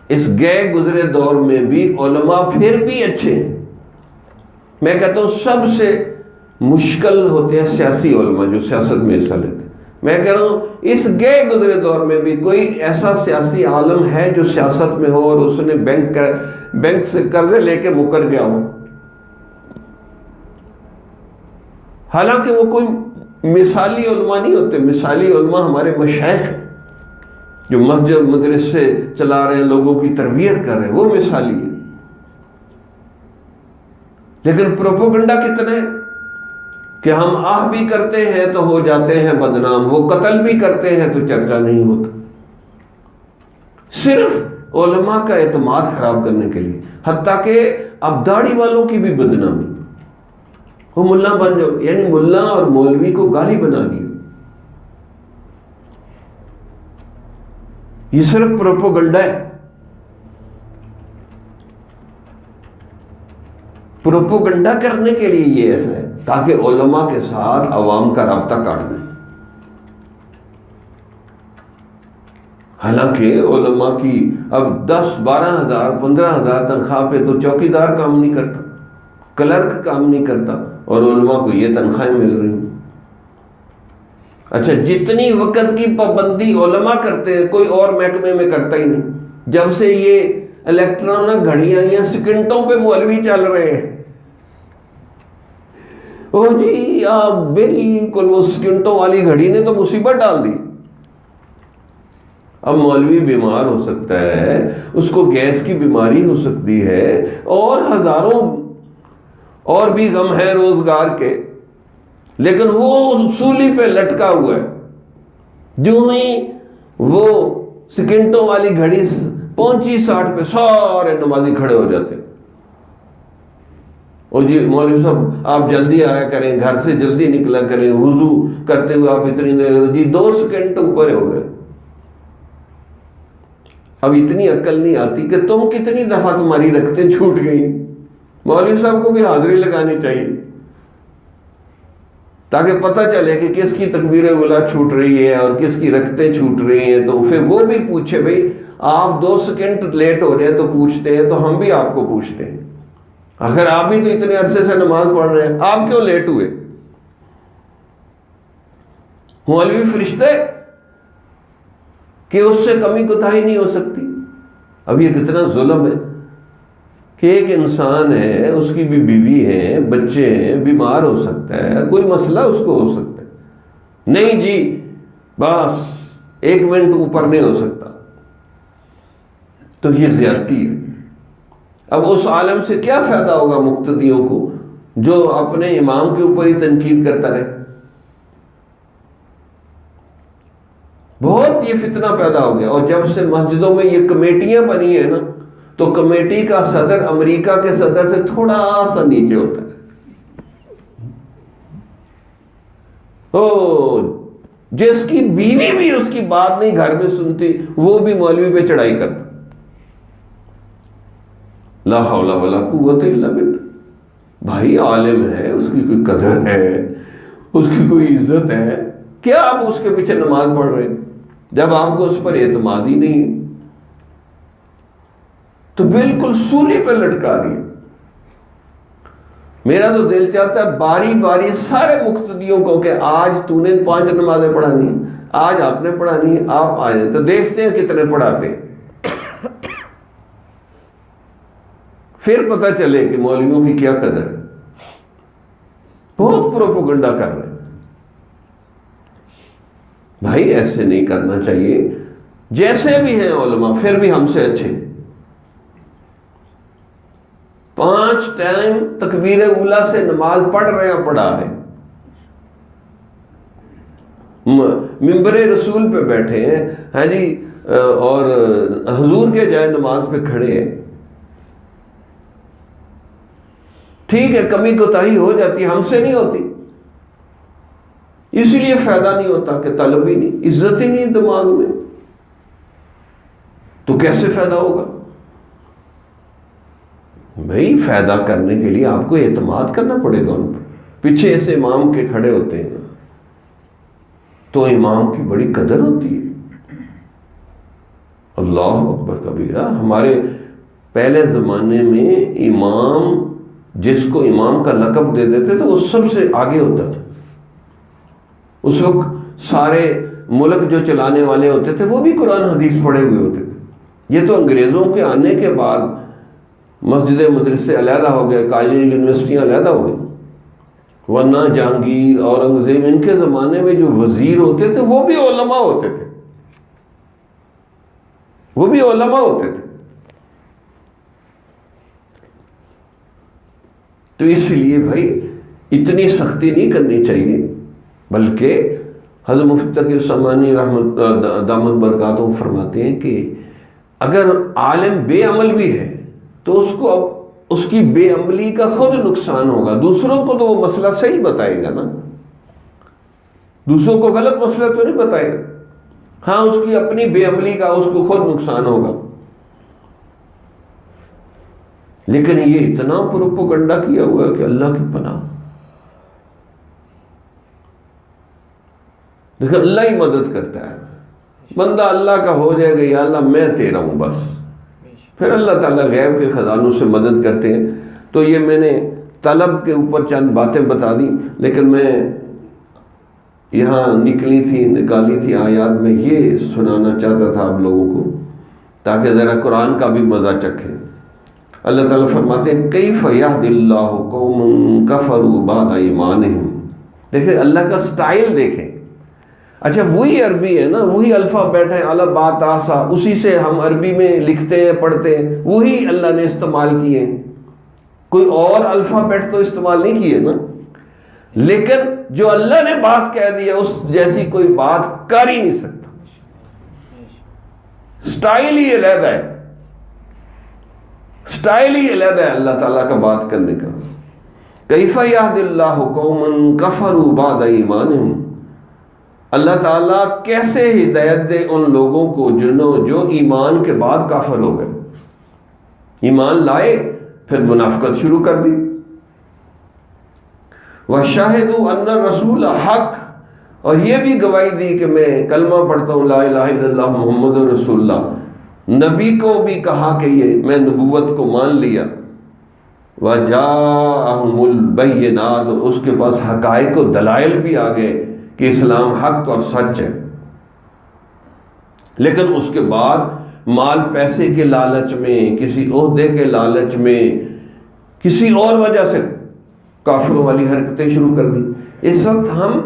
اس گئے گزرے دور میں بھی علماء پھر بھی اچھے ہیں۔ میں کہتا ہوں سب سے مشکل ہوتے ہیں سیاسی علماء جو سیاست میں حصہ لیتے ہیں۔ میں کہہ رہا ہوں اس گئے گزرے دور میں بھی کوئی ایسا سیاسی عالم ہے جو سیاست میں ہو اور اس نے بینک سے قرضے لے کے مکر گیا ہو، حالانکہ وہ کوئی مثالی علماء نہیں ہوتے۔ مثالی علماء ہمارے مشائخ ہیں جو مسجد مدرسے چلا رہے ہیں، لوگوں کی تربیت کر رہے ہیں، وہ مثالی ہے۔ لیکن پروپیگنڈا کتنا ہے کہ ہم آہ بھی کرتے ہیں تو ہو جاتے ہیں بدنام، وہ قتل بھی کرتے ہیں تو چرچا نہیں ہوتا، صرف علماء کا اعتماد خراب کرنے کے لیے۔ حتیٰ کہ اب داڑھی والوں کی بھی بدنامی، وہ ملا بن جاؤ، یعنی ملا اور مولوی کو گالی بنا دی۔ یہ صرف پروپیگنڈا ہے پروپوگنڈا کرنے کے لیے یہ ایسا ہے تاکہ علماء کے ساتھ عوام کا رابطہ کاٹ دیں. حالانکہ علماء کی اب 10-12 ہزار 15 ہزار تنخواہ پہ تو چوکیدار کام نہیں کرتا, کلرک کام نہیں کرتا, اور علماء کو یہ تنخواہیں مل رہی ہیں. اچھا, جتنی وقت کی پابندی علماء کرتے ہیں کوئی اور محکمے میں کرتا ہی نہیں. جب سے یہ الیکٹرانک گھڑیاں یا سیکنڈوں پہ مولوی چل رہے ہیں, او جی آپ بالکل, وہ سیکنڈوں والی گھڑی نے تو مصیبت ڈال دی. اب مولوی بیمار ہو سکتا ہے, اس کو گیس کی بیماری ہو سکتی ہے, اور ہزاروں اور بھی غم ہے روزگار کے, لیکن وہ سولی پہ لٹکا ہوا ہے. جو ہی وہ سیکنڈوں والی گھڑی پہنچی 60 پہ, سارے نمازی کھڑے ہو جاتے. او جی مولوی صاحب آپ جلدی آیا کریں, گھر سے جلدی نکلا کریں, وضو کرتے ہوئے آپ اتنی دیر, جی 2 سیکنڈ اوپر ہو گئے. اب اتنی عقل نہیں آتی کہ تم کتنی دفعہ تمہاری رکعتیں چھوٹ گئی. مولوی صاحب کو بھی حاضری لگانی چاہیے تاکہ پتہ چلے کہ کس کی تکبیر اولیٰ چھوٹ رہی ہے اور کس کی رکعتیں چھوٹ رہی ہیں. تو پھر وہ بھی پوچھے, بھئی آپ 2 سیکنڈ لیٹ ہو رہے ہیں تو پوچھتے ہیں, تو ہم بھی آپ کو پوچھتے ہیں, آخر آپ بھی تو اتنے عرصے سے نماز پڑھ رہے ہیں, آپ کیوں لیٹ ہوئے؟ مولوی فرشتے کہ اس سے کمی کوتاہی نہیں ہو سکتی. اب یہ کتنا ظلم ہے کہ ایک انسان ہے, اس کی بھی بیوی ہے, بچے ہیں, بیمار ہو سکتا ہے, کوئی مسئلہ اس کو ہو سکتا ہے, نہیں جی بس 1 منٹ اوپر نہیں ہو سکتا, تو یہ زیادتی ہے. اب اس عالم سے کیا فائدہ ہوگا مقتدیوں کو جو اپنے امام کے اوپر ہی تنقید کرتا رہے. بہت یہ فتنہ پیدا ہو گیا. اور جب سے مسجدوں میں یہ کمیٹیاں بنی ہیں نا, تو کمیٹی کا صدر امریکہ کے صدر سے تھوڑا سا نیچے ہوتا ہے. جس کی بیوی بھی اس کی بات نہیں گھر میں سنتی, وہ بھی مولوی پہ چڑھائی کرتا. لا حول ولا قوت الا باللہ. بھائی عالم ہے, اس کی کوئی قدر ہے, اس کی کوئی عزت ہے, کیا آپ اس کے پیچھے نماز پڑھ رہے ہیں جب آپ کو اس پر اعتماد ہی نہیں ہے؟ تو بالکل سولی پہ لٹکا دیا. میرا تو دل چاہتا ہے باری باری سارے مقتدیوں کو کہ آج تو نے 5 نمازیں پڑھانی ہیں, آج آپ نے پڑھانی ہے, آپ آ جائیں تو دیکھتے ہیں کتنے پڑھاتے ہیں. پھر پتہ چلے کہ مولویوں کی کیا قدر ہے. بہت پروپوگنڈا کر رہے ہیں. بھائی ایسے نہیں کرنا چاہیے. جیسے بھی ہیں علماء پھر بھی ہم سے اچھے. 5 ٹائم تکبیر اولیٰ سے نماز پڑھ رہے ہیں, پڑھا رہے ہیں, منبر رسول پہ بیٹھے ہیں, ہاں جی, اور حضور کے جائے نماز پہ کھڑے ہیں. ٹھیک ہے کمی کوتاہی ہو جاتی ہے, ہم سے نہیں ہوتی, اس لیے فائدہ نہیں ہوتا کہ طلب ہی نہیں, عزت ہی نہیں دماغ میں, تو کیسے فائدہ ہوگا؟ بھائی فائدہ کرنے کے لیے آپ کو اعتماد کرنا پڑے گا ان پر. پیچھے ایسے امام کے کھڑے ہوتے ہیں تو امام کی بڑی قدر ہوتی ہے. اللہ اکبر کبیرہ. ہمارے پہلے زمانے میں امام جس کو امام کا لقب دے دیتے تھے وہ سب سے آگے ہوتا تھا. اس وقت سارے ملک جو چلانے والے ہوتے تھے وہ بھی قرآن حدیث پڑھے ہوئے ہوتے تھے. یہ تو انگریزوں کے آنے کے بعد مسجد مدرسے علیحدہ ہو گئے, کالج یونیورسٹیاں علیحدہ ہو گئی, ورنہ جہانگیر اورنگزیب ان کے زمانے میں جو وزیر ہوتے تھے وہ بھی علماء ہوتے تھے, وہ بھی علماء ہوتے تھے. تو اس لیے بھائی اتنی سختی نہیں کرنی چاہیے, بلکہ حضرت مفتی تقی السمعانی رحمت دامت برکاتہ فرماتے ہیں کہ اگر عالم بے عمل بھی ہے تو اس کو اس کی بے عملی کا خود نقصان ہوگا. دوسروں کو تو وہ مسئلہ صحیح بتائے گا نا, دوسروں کو غلط مسئلہ تو نہیں بتائے گا. ہاں اس کی اپنی بے عملی کا اس کو خود نقصان ہوگا, لیکن یہ اتنا پروپیگنڈا کیا ہوا ہے کہ اللہ کی پناہ. لیکن اللہ ہی مدد کرتا ہے. بندہ اللہ کا ہو جائے گا، یا اللہ میں تیرا ہوں بس، پھر اللہ تعالیٰ غیب کے خزانوں سے مدد کرتے ہیں. تو یہ میں نے طلب کے اوپر چند باتیں بتا دی، لیکن میں یہاں نکالی تھی آیات میں یہ سنانا چاہتا تھا آپ لوگوں کو، تاکہ ذرا قرآن کا بھی مزہ چکھیں. اللہ تعالیٰ فرماتے ہیں کیف یہدی اللہ قوما کفروا بعد ایمانہم. دیکھیں اللہ کا سٹائل دیکھیں. اچھا وہی عربی ہے نا، وہی الفابیٹ ہے اعلیٰ بات آسا، اسی سے ہم عربی میں لکھتے ہیں پڑھتے ہیں، وہی اللہ نے استعمال کیے ہیں. کوئی اور الفابیٹ تو استعمال نہیں کیے نا. لیکن جو اللہ نے بات کہہ دی ہے اس جیسی کوئی بات کر ہی نہیں سکتا. سٹائل ہی علیحدہ ہے، سٹائل ہی علیحدہ ہے اللہ تعالیٰ کا بات کرنے کا. کیف یہدی اللہ قوما کفروا بعد ایمانہم. اللہ تعالیٰ کیسے ہدایت دے ان لوگوں کو جو ایمان کے بعد کافر ہو گئے. ایمان لائے پھر منافقت شروع کر دی. وَشَاهِدُوا أَنَّ الرَّسُولَ حق، اور یہ بھی گواہی دی کہ میں کلمہ پڑھتا ہوں لا الہ الا اللہ محمد رسول اللہ. نبی کو بھی کہا کہ یہ میں نبوت کو مان لیا. وَجَاءَهُمُ الْبَيِّنَاتُ، اس کے پاس حقائق و دلائل بھی آ گئے کہ اسلام حق اور سچ ہے. لیکن اس کے بعد مال پیسے کے لالچ میں، کسی عہدے کے لالچ میں، کسی اور وجہ سے کافروں والی حرکتیں شروع کر دی. اس وقت ہم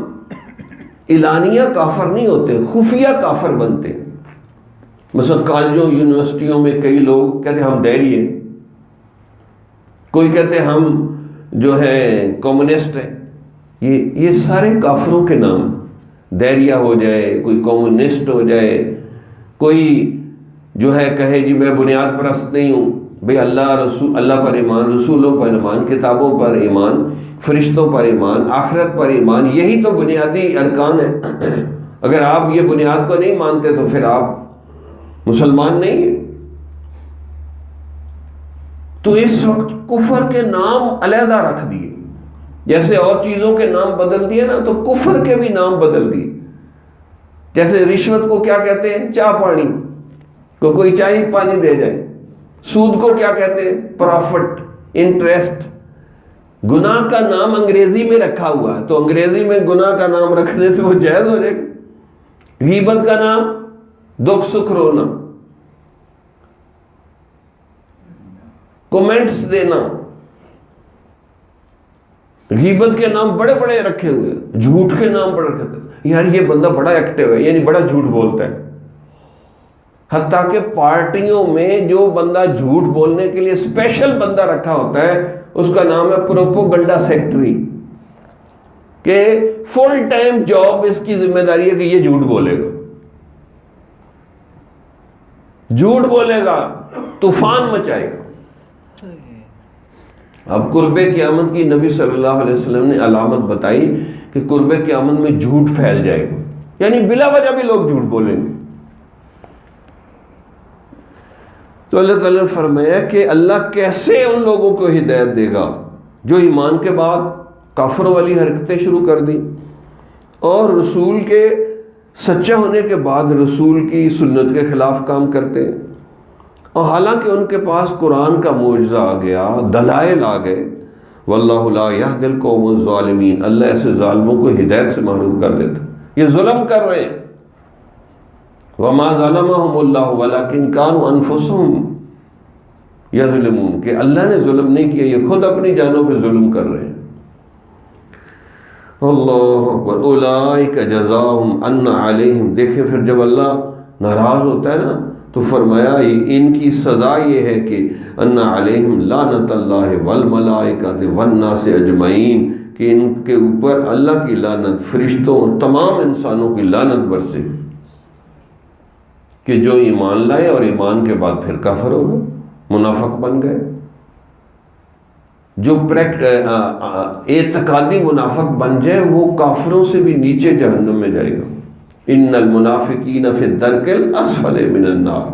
اعلانیہ کافر نہیں ہوتے، خفیہ کافر بنتے ہیں. مثلا کالجوں یونیورسٹیوں میں کئی لوگ کہتے ہیں ہم دہری ہیں، کوئی کہتے ہیں ہم جو ہے کمیونسٹ ہیں. یہ سارے کافروں کے نام. دہریہ ہو جائے، کوئی کمیونسٹ ہو جائے، کوئی جو ہے کہے جی میں بنیاد پرست نہیں ہوں. بھئی اللہ پر ایمان، رسولوں پر ایمان، کتابوں پر ایمان، فرشتوں پر ایمان، آخرت پر ایمان، یہی تو بنیادی ارکان ہے. اگر آپ یہ بنیاد کو نہیں مانتے تو پھر آپ مسلمان نہیں ہیں. تو اس وقت کفر کے نام علیحدہ رکھ دیے. جیسے اور چیزوں کے نام بدل دیے نا، تو کفر کے بھی نام بدل دیے. جیسے رشوت کو کیا کہتے ہیں؟ چاہ پانی کو کوئی چائے پانی دے جائے. سود کو کیا کہتے ہیں؟ Profit, interest. گناہ کا نام انگریزی میں رکھا ہوا ہے، تو انگریزی میں گناہ کا نام رکھنے سے وہ جائز ہو جائے گا. غیبت کا نام دکھ سکھ رونا، کومنٹس دینا. غیبت کے نام بڑے بڑے رکھے ہوئے، جھوٹ کے نام بڑے رکھے ہوئے. یار یہ بندہ بڑا ایکٹیو ہے، یعنی بڑا جھوٹ بولتا ہے. حتیٰ کہ پارٹیوں میں جو بندہ جھوٹ بولنے کے لیے اسپیشل بندہ رکھا ہوتا ہے اس کا نام ہے پروپیگنڈا سیکٹری، کہ فل ٹائم جاب اس کی ذمہ داری ہے کہ یہ جھوٹ بولے گا، جھوٹ بولے گا، طوفان مچائے گا. اب قرب قیامت کی نبی صلی اللہ علیہ وسلم نے علامت بتائی کہ قرب قیامت میں جھوٹ پھیل جائے گا، یعنی بلا وجہ بھی لوگ جھوٹ بولیں گے. تو اللہ تعالیٰ نے فرمایا کہ اللہ کیسے ان لوگوں کو ہدایت دے گا جو ایمان کے بعد کافروں والی حرکتیں شروع کر دی اور رسول کے سچا ہونے کے بعد رسول کی سنت کے خلاف کام کرتے. اور حالانکہ ان کے پاس قرآن کا معجزہ آ گیا، دلائل آ گئے. واللہ لا یہدی القوم الظالمین، اللہ ایسے ظالموں کو ہدایت سے محروم کر دیتا. یہ ظلم کر رہے ہیں. وما ظلمهم اللہ ولکن کانوا انفسهم یظلمون، کہ اللہ نے ظلم نہیں کیا، یہ خود اپنی جانوں پہ ظلم کر رہے ہیں. اللہ اکبر. اولئک جزاؤہم ان علیہم، دیکھیں پھر جب اللہ ناراض ہوتا ہے نا تو فرمایا ان کی سزا یہ ہے کہ ان علیہم لعنت اللہ والملائکۃ والناس اجمعین، کہ ان کے اوپر اللہ کی لعنت، فرشتوں اور تمام انسانوں کی لعنت برسے، کہ جو ایمان لائے اور ایمان کے بعد پھر کافر ہو گئے، منافق بن گئے. جو اعتقادی منافق بن جائے وہ کافروں سے بھی نیچے جہنم میں جائے گا. ان المنافقین فی الدرک الاسفل من النار،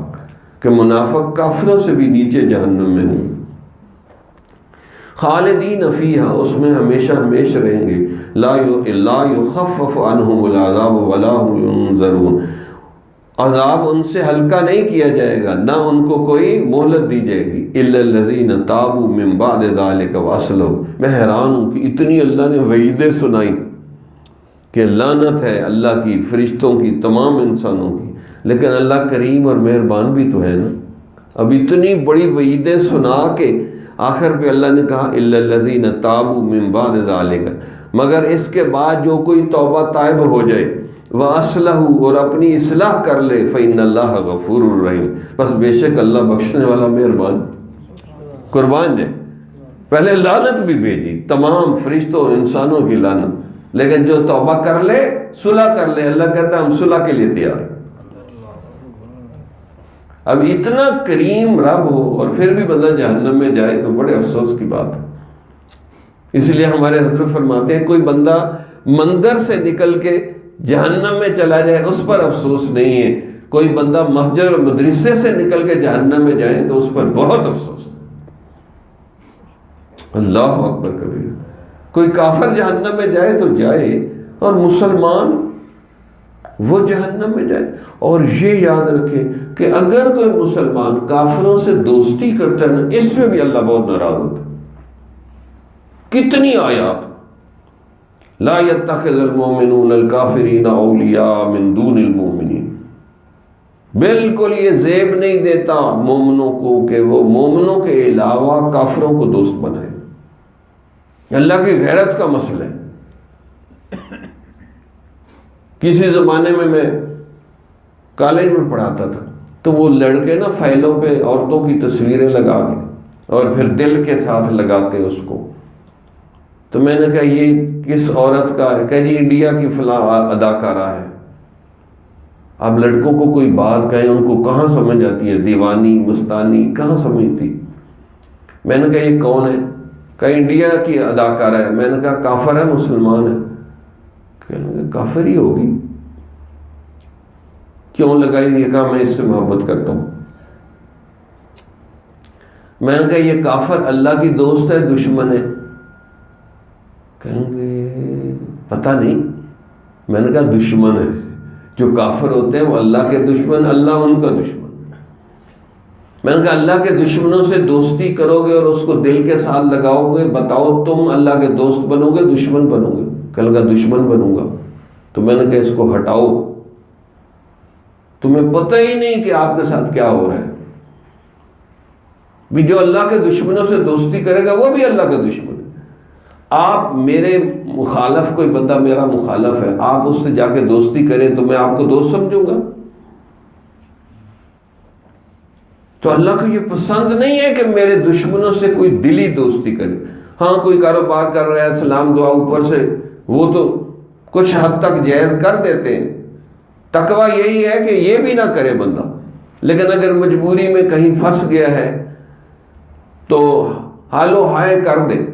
کہ منافق کافروں سے بھی نیچے جہنم میں ہوں. خالدین فیہا، اس میں ہمیشہ ہمیشہ رہیں گے، لا یخفف عنہم العذاب ولا هم ینظرون، عذاب ان سے ہلکا نہیں کیا جائے گا، نہ ان کو کوئی مہلت دی جائے گی، الا الذین تابوا من بعد ذلک واصلحوا۔ میں حیران ہوں کہ اتنی اللہ نے وعیدیں سنائی کہ لعنت ہے اللہ کی، فرشتوں کی، تمام انسانوں کی، لیکن اللہ کریم اور مہربان بھی تو ہے نا۔ اب اتنی بڑی وعیدیں سنا کے آخر پہ اللہ نے کہا الا الذین تابوا من بعد ذلک، مگر اس کے بعد جو کوئی توبہ طائب ہو جائے، وَأَصْلَحُوا، اور اپنی اصلاح کر لے، فَإِنَّ اللَّهَ غَفُورٌ رَحِيمٌ، بس بے شک اللہ بخشنے والا مہربان قربان ہے۔ پہلے لعنت بھی بھیجی، تمام فرشتوں انسانوں کی لعنت، لیکن جو توبہ کر لے، صلح کر لے، اللہ کہتا ہے ہم صلح کے لیے تیار ہیں۔ اب اتنا کریم رب ہو اور پھر بھی بندہ جہنم میں جائے تو بڑے افسوس کی بات ہے۔ اس لیے ہمارے حضرت فرماتے ہیں کوئی بندہ مندر سے نکل کے جہنم میں چلا جائے اس پر افسوس نہیں ہے، کوئی بندہ مسجد اور مدرسے سے نکل کے جہنم میں جائے تو اس پر بہت افسوس ہے۔ اللہ اکبر کبیر۔ کوئی کافر جہنم میں جائے تو جائے، اور مسلمان وہ جہنم میں جائے۔ اور یہ یاد رکھے کہ اگر کوئی مسلمان کافروں سے دوستی کرتا ہے نا، اس پہ بھی اللہ بہت ناراض ہوتا ہے۔ کتنی آیات، لا يتخذ المؤمنون الکافرین اولیاء من دون المؤمنین، بالکل یہ زیب نہیں دیتا مومنوں کو کہ وہ مومنوں کے علاوہ کافروں کو دوست بنائے۔ اللہ کی غیرت کا مسئلہ ہے۔ کسی زمانے میں کالج میں پڑھاتا تھا، تو وہ لڑکے نا فائلوں پہ عورتوں کی تصویریں لگا کے اور پھر دل کے ساتھ لگاتے اس کو، تو میں نے کہا یہ کس عورت کا ہے؟ کہ جی انڈیا کی فلاں اداکارہ ہے۔ اب لڑکوں کو کوئی بات کہیں ان کو کہاں سمجھ آتی ہے، دیوانی مستانی کہاں سمجھتی۔ میں نے کہا یہ کون ہے؟ کہ انڈیا کی اداکارہ ہے۔ میں نے کہا کافر ہے مسلمان ہے؟ کہنے لگا کافر ہی ہوگی۔ کیوں لگائی؟ یہ کہا میں اس سے محبت کرتا ہوں۔ میں نے کہا یہ کافر اللہ کی دوست ہے دشمن ہے؟ کہیں گے پتہ نہیں۔ میں نے کہا دشمن ہے، جو کافر ہوتے ہیں وہ اللہ کے دشمن، اللہ ان کا دشمن۔ میں نے کہا اللہ کے دشمنوں سے دوستی کرو گے اور اس کو دل کے ساتھ لگاؤ گے، بتاؤ تم اللہ کے دوست بنو گے دشمن بنو گے؟ کہنے لگا دشمن بنوں گا۔ تو میں نے کہا اس کو ہٹاؤ، تمہیں پتہ ہی نہیں کہ آپ کے ساتھ کیا ہو رہا ہے۔ بھی جو اللہ کے دشمنوں سے دوستی کرے گا وہ بھی اللہ کا دشمن ہے۔ آپ میرے مخالف، کوئی بندہ میرا مخالف ہے، آپ اس سے جا کے دوستی کریں تو میں آپ کو دوست سمجھوں گا؟ تو اللہ کو یہ پسند نہیں ہے کہ میرے دشمنوں سے کوئی دلی دوستی کرے۔ ہاں کوئی کاروبار کر رہا ہے، سلام دعا اوپر سے، وہ تو کچھ حد تک جائز کر دیتے ہیں۔ تقویٰ یہی ہے کہ یہ بھی نہ کرے بندہ، لیکن اگر مجبوری میں کہیں پھنس گیا ہے تو حال و ہائے کر دے۔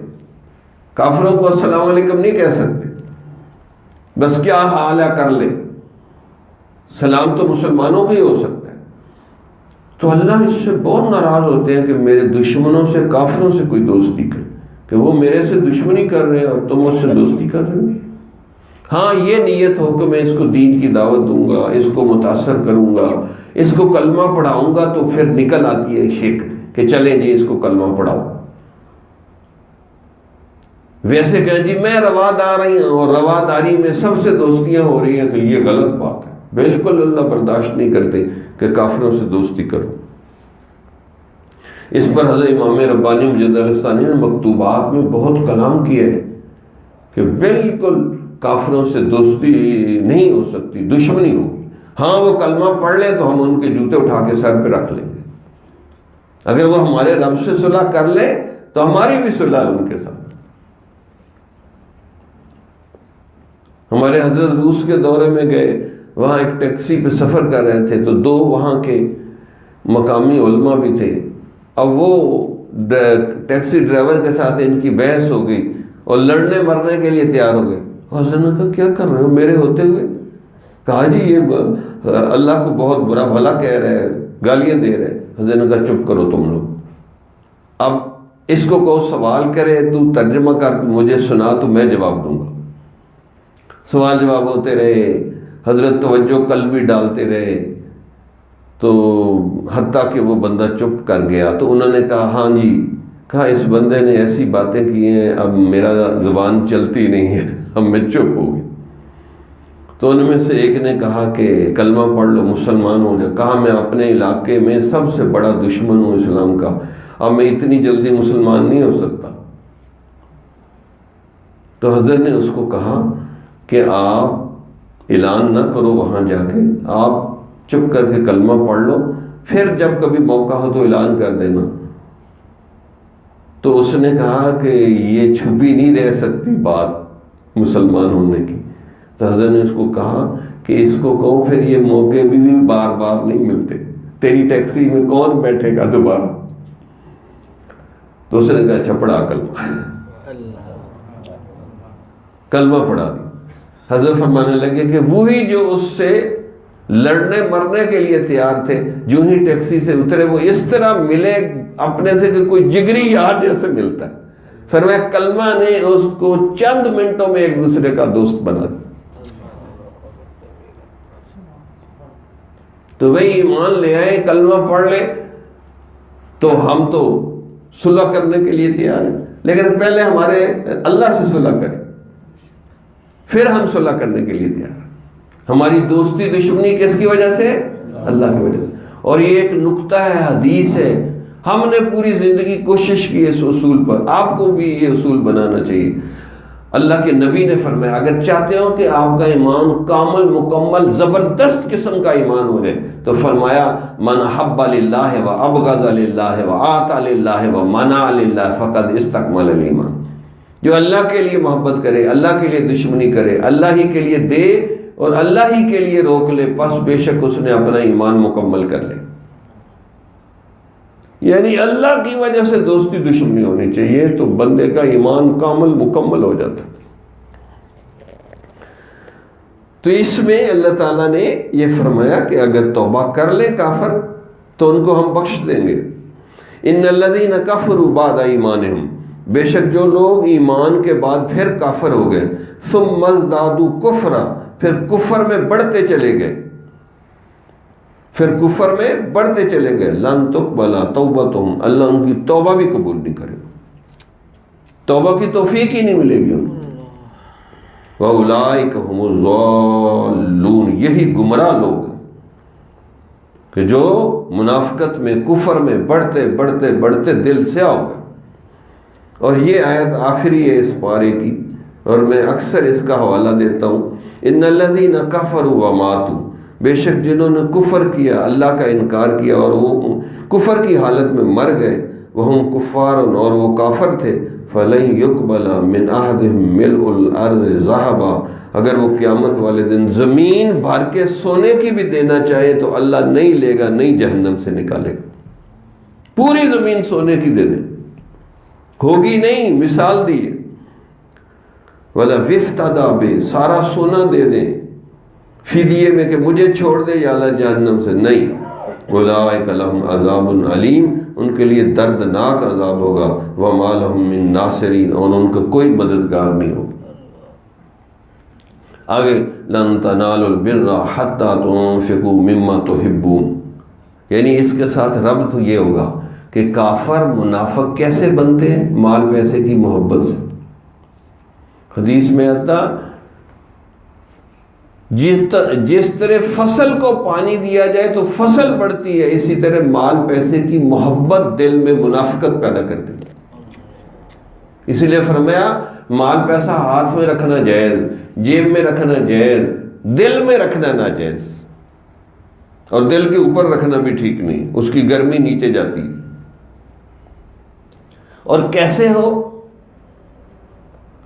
کافروں کو السلام علیکم نہیں کہہ سکتے، بس کیا حال ہے کر لے۔ سلام تو مسلمانوں کے ہی ہو سکتا ہے۔ تو اللہ اس سے بہت ناراض ہوتے ہیں کہ میرے دشمنوں سے، کافروں سے کوئی دوستی کرے، کہ وہ میرے سے دشمنی کر رہے ہیں اور تم مجھ سے دوستی کر رہے ہو۔ ہاں یہ نیت ہو کہ میں اس کو دین کی دعوت دوں گا، اس کو متاثر کروں گا، اس کو کلمہ پڑھاؤں گا، تو پھر نکل آتی ہے شک کہ چلیں جی اس کو کلمہ پڑھاؤ۔ ویسے کہیں جی میں رواداری ہوں اور رواداری میں سب سے دوستیاں ہو رہی ہیں، تو یہ غلط بات ہے۔ بالکل اللہ برداشت نہیں کرتے کہ کافروں سے دوستی کرو۔ اس پر حضرت امام ربانی مجدد الثانی نے مکتوبات میں بہت کلام کیا ہے کہ بالکل کافروں سے دوستی نہیں ہو سکتی، دشمنی ہوگی۔ ہاں وہ کلمہ پڑھ لیں تو ہم ان کے جوتے اٹھا کے سر پہ رکھ لیں گے۔ اگر وہ ہمارے رب سے صلح کر لیں تو ہماری بھی صلح ہے ان کے ساتھ۔ ہمارے حضرت روس کے دورے میں گئے، وہاں ایک ٹیکسی پہ سفر کر رہے تھے، تو دو وہاں کے مقامی علماء بھی تھے۔ اب وہ ٹیکسی ڈرائیور کے ساتھ ان کی بحث ہو گئی اور لڑنے مرنے کے لیے تیار ہو گئے۔ حضرت نے کہا کیا کر رہے ہو میرے ہوتے ہوئے؟ کہا جی یہ اللہ کو بہت برا بھلا کہہ رہے ہیں، گالیاں دے رہے ہیں۔ حضرت نے کہا چپ کرو تم لوگ۔ اب اس کو کوئی سوال کرے تو ترجمہ کر مجھے سنا تو میں جواب دوں گا. سوال جواب ہوتے رہے، حضرت توجہ قلبی ڈالتے رہے، تو حتیٰ کہ وہ بندہ چپ کر گیا. تو انہوں نے کہا ہاں جی، کہا اس بندے نے ایسی باتیں کی ہیں، اب میرا زبان چلتی نہیں ہے، اب میں چپ ہو گیا. تو ان میں سے ایک نے کہا کہ کلمہ پڑھ لو، مسلمان ہو جا. کہا میں اپنے علاقے میں سب سے بڑا دشمن ہوں اسلام کا، اب میں اتنی جلدی مسلمان نہیں ہو سکتا. تو حضرت نے اس کو کہا کہ آپ اعلان نہ کرو وہاں جا کے، آپ چپ کر کے کلمہ پڑھ لو، پھر جب کبھی موقع ہو تو اعلان کر دینا. تو اس نے کہا کہ یہ چھپی نہیں رہ سکتی بات مسلمان ہونے کی. تو حضرت نے اس کو کہا کہ اس کو کہو پھر یہ موقع بھی بار بار نہیں ملتے، تیری ٹیکسی میں کون بیٹھے گا دوبارہ. تو اس نے کہا اچھا پڑھا کلمہ پڑھا دی. حضرت فرمانے لگے کہ وہی جو اس سے لڑنے مرنے کے لیے تیار تھے، جو ہی ٹیکسی سے اترے وہ اس طرح ملے اپنے سے کہ کوئی جگری یار جیسے ملتا ہے. فرمایا کلمہ نے اس کو چند منٹوں میں ایک دوسرے کا دوست بنا دیا. تو وہی ایمان لے آئے، کلمہ پڑھ لے تو ہم تو صلح کرنے کے لیے تیار ہیں، لیکن پہلے ہمارے اللہ سے صلح کریں، پھر ہم صلح کرنے کے لیے تیار ہیں. ہماری دوستی دشمنی کس کی وجہ سے؟ اللہ کی وجہ سے. اور یہ ایک نقطہ ہے، حدیث ہے، ہم نے پوری زندگی کوشش کی اس اصول پر. آپ کو بھی یہ اصول بنانا چاہیے. اللہ کے نبی نے فرمایا اگر چاہتے ہو کہ آپ کا ایمان کامل مکمل زبردست قسم کا ایمان ہو جائے تو فرمایا من حب للہ و ابغض للہ و آطا للہ و منع للہ فقد استکمل الایمان. جو اللہ کے لیے محبت کرے، اللہ کے لیے دشمنی کرے، اللہ ہی کے لیے دے اور اللہ ہی کے لیے روک لے، پس بے شک اس نے اپنا ایمان مکمل کر لے. یعنی اللہ کی وجہ سے دوستی دشمنی ہونی چاہیے تو بندے کا ایمان کامل مکمل ہو جاتا. تو اس میں اللہ تعالیٰ نے یہ فرمایا کہ اگر توبہ کر لے کافر تو ان کو ہم بخش دیں گے. ان الذین کفروا بعد ایمانہم، بے شک جو لوگ ایمان کے بعد پھر کافر ہو گئے، ثم ازدادوا کفرا، پھر کفر میں بڑھتے چلے گئے، پھر کفر میں بڑھتے چلے گئے، لن تقبل توبتہم، اللہ ان کی توبہ بھی قبول نہیں کرے گا، توبہ کی توفیق ہی نہیں ملے گی ان کو. وَأُولَٰئِكَ هُمُ الضَّالُّونَ، یہی گمراہ لوگ ہیں کہ جو منافقت میں کفر میں بڑھتے بڑھتے بڑھتے دل سیاہ ہو گئے. اور یہ آیت آخری ہے اس پارے کی، اور میں اکثر اس کا حوالہ دیتا ہوں. ان الذین کفروا وماتوا، بے شک جنہوں نے کفر کیا، اللہ کا انکار کیا اور وہ کفر کی حالت میں مر گئے، وہم کفار، اور وہ کافر تھے، فَلَن يُقْبَلَ مِنْ أَحَدِهِمْ مِلْءُ الْأَرْضِ ذَهَبًا، اگر وہ قیامت والے دن زمین بھر کے سونے کی بھی دینا چاہے تو اللہ نہیں لے گا، نہیں جہنم سے نکالے گا. پوری زمین سونے کی دے دے ہوگی نہیں. مثال دی وَلَا وِفْتَدَا بِهِ، سارا سونا دے دیں فدیے میں کہ مجھے چھوڑ دے یا اللہ جہنم سے، نہیں. اولئک لہم عذاب علیم، ان کے لیے دردناک عذاب ہوگا. وما لہم من ناصرین، اور ان کا کوئی مددگار نہیں ہوگا. آگے لن تنالوا البر حتی تنفقوا مما تحبون، یعنی اس کے ساتھ ربط یہ ہوگا کہ کافر منافق کیسے بنتے ہیں؟ مال پیسے کی محبت سے. حدیث میں آتا جس طرح فصل کو پانی دیا جائے تو فصل بڑھتی ہے، اسی طرح مال پیسے کی محبت دل میں منافقت پیدا کرتی ہے. اسی لیے فرمایا مال پیسہ ہاتھ میں رکھنا جائز، جیب میں رکھنا جائز، دل میں رکھنا ناجائز. اور دل کے اوپر رکھنا بھی ٹھیک نہیں، اس کی گرمی نیچے جاتی. اور کیسے ہو؟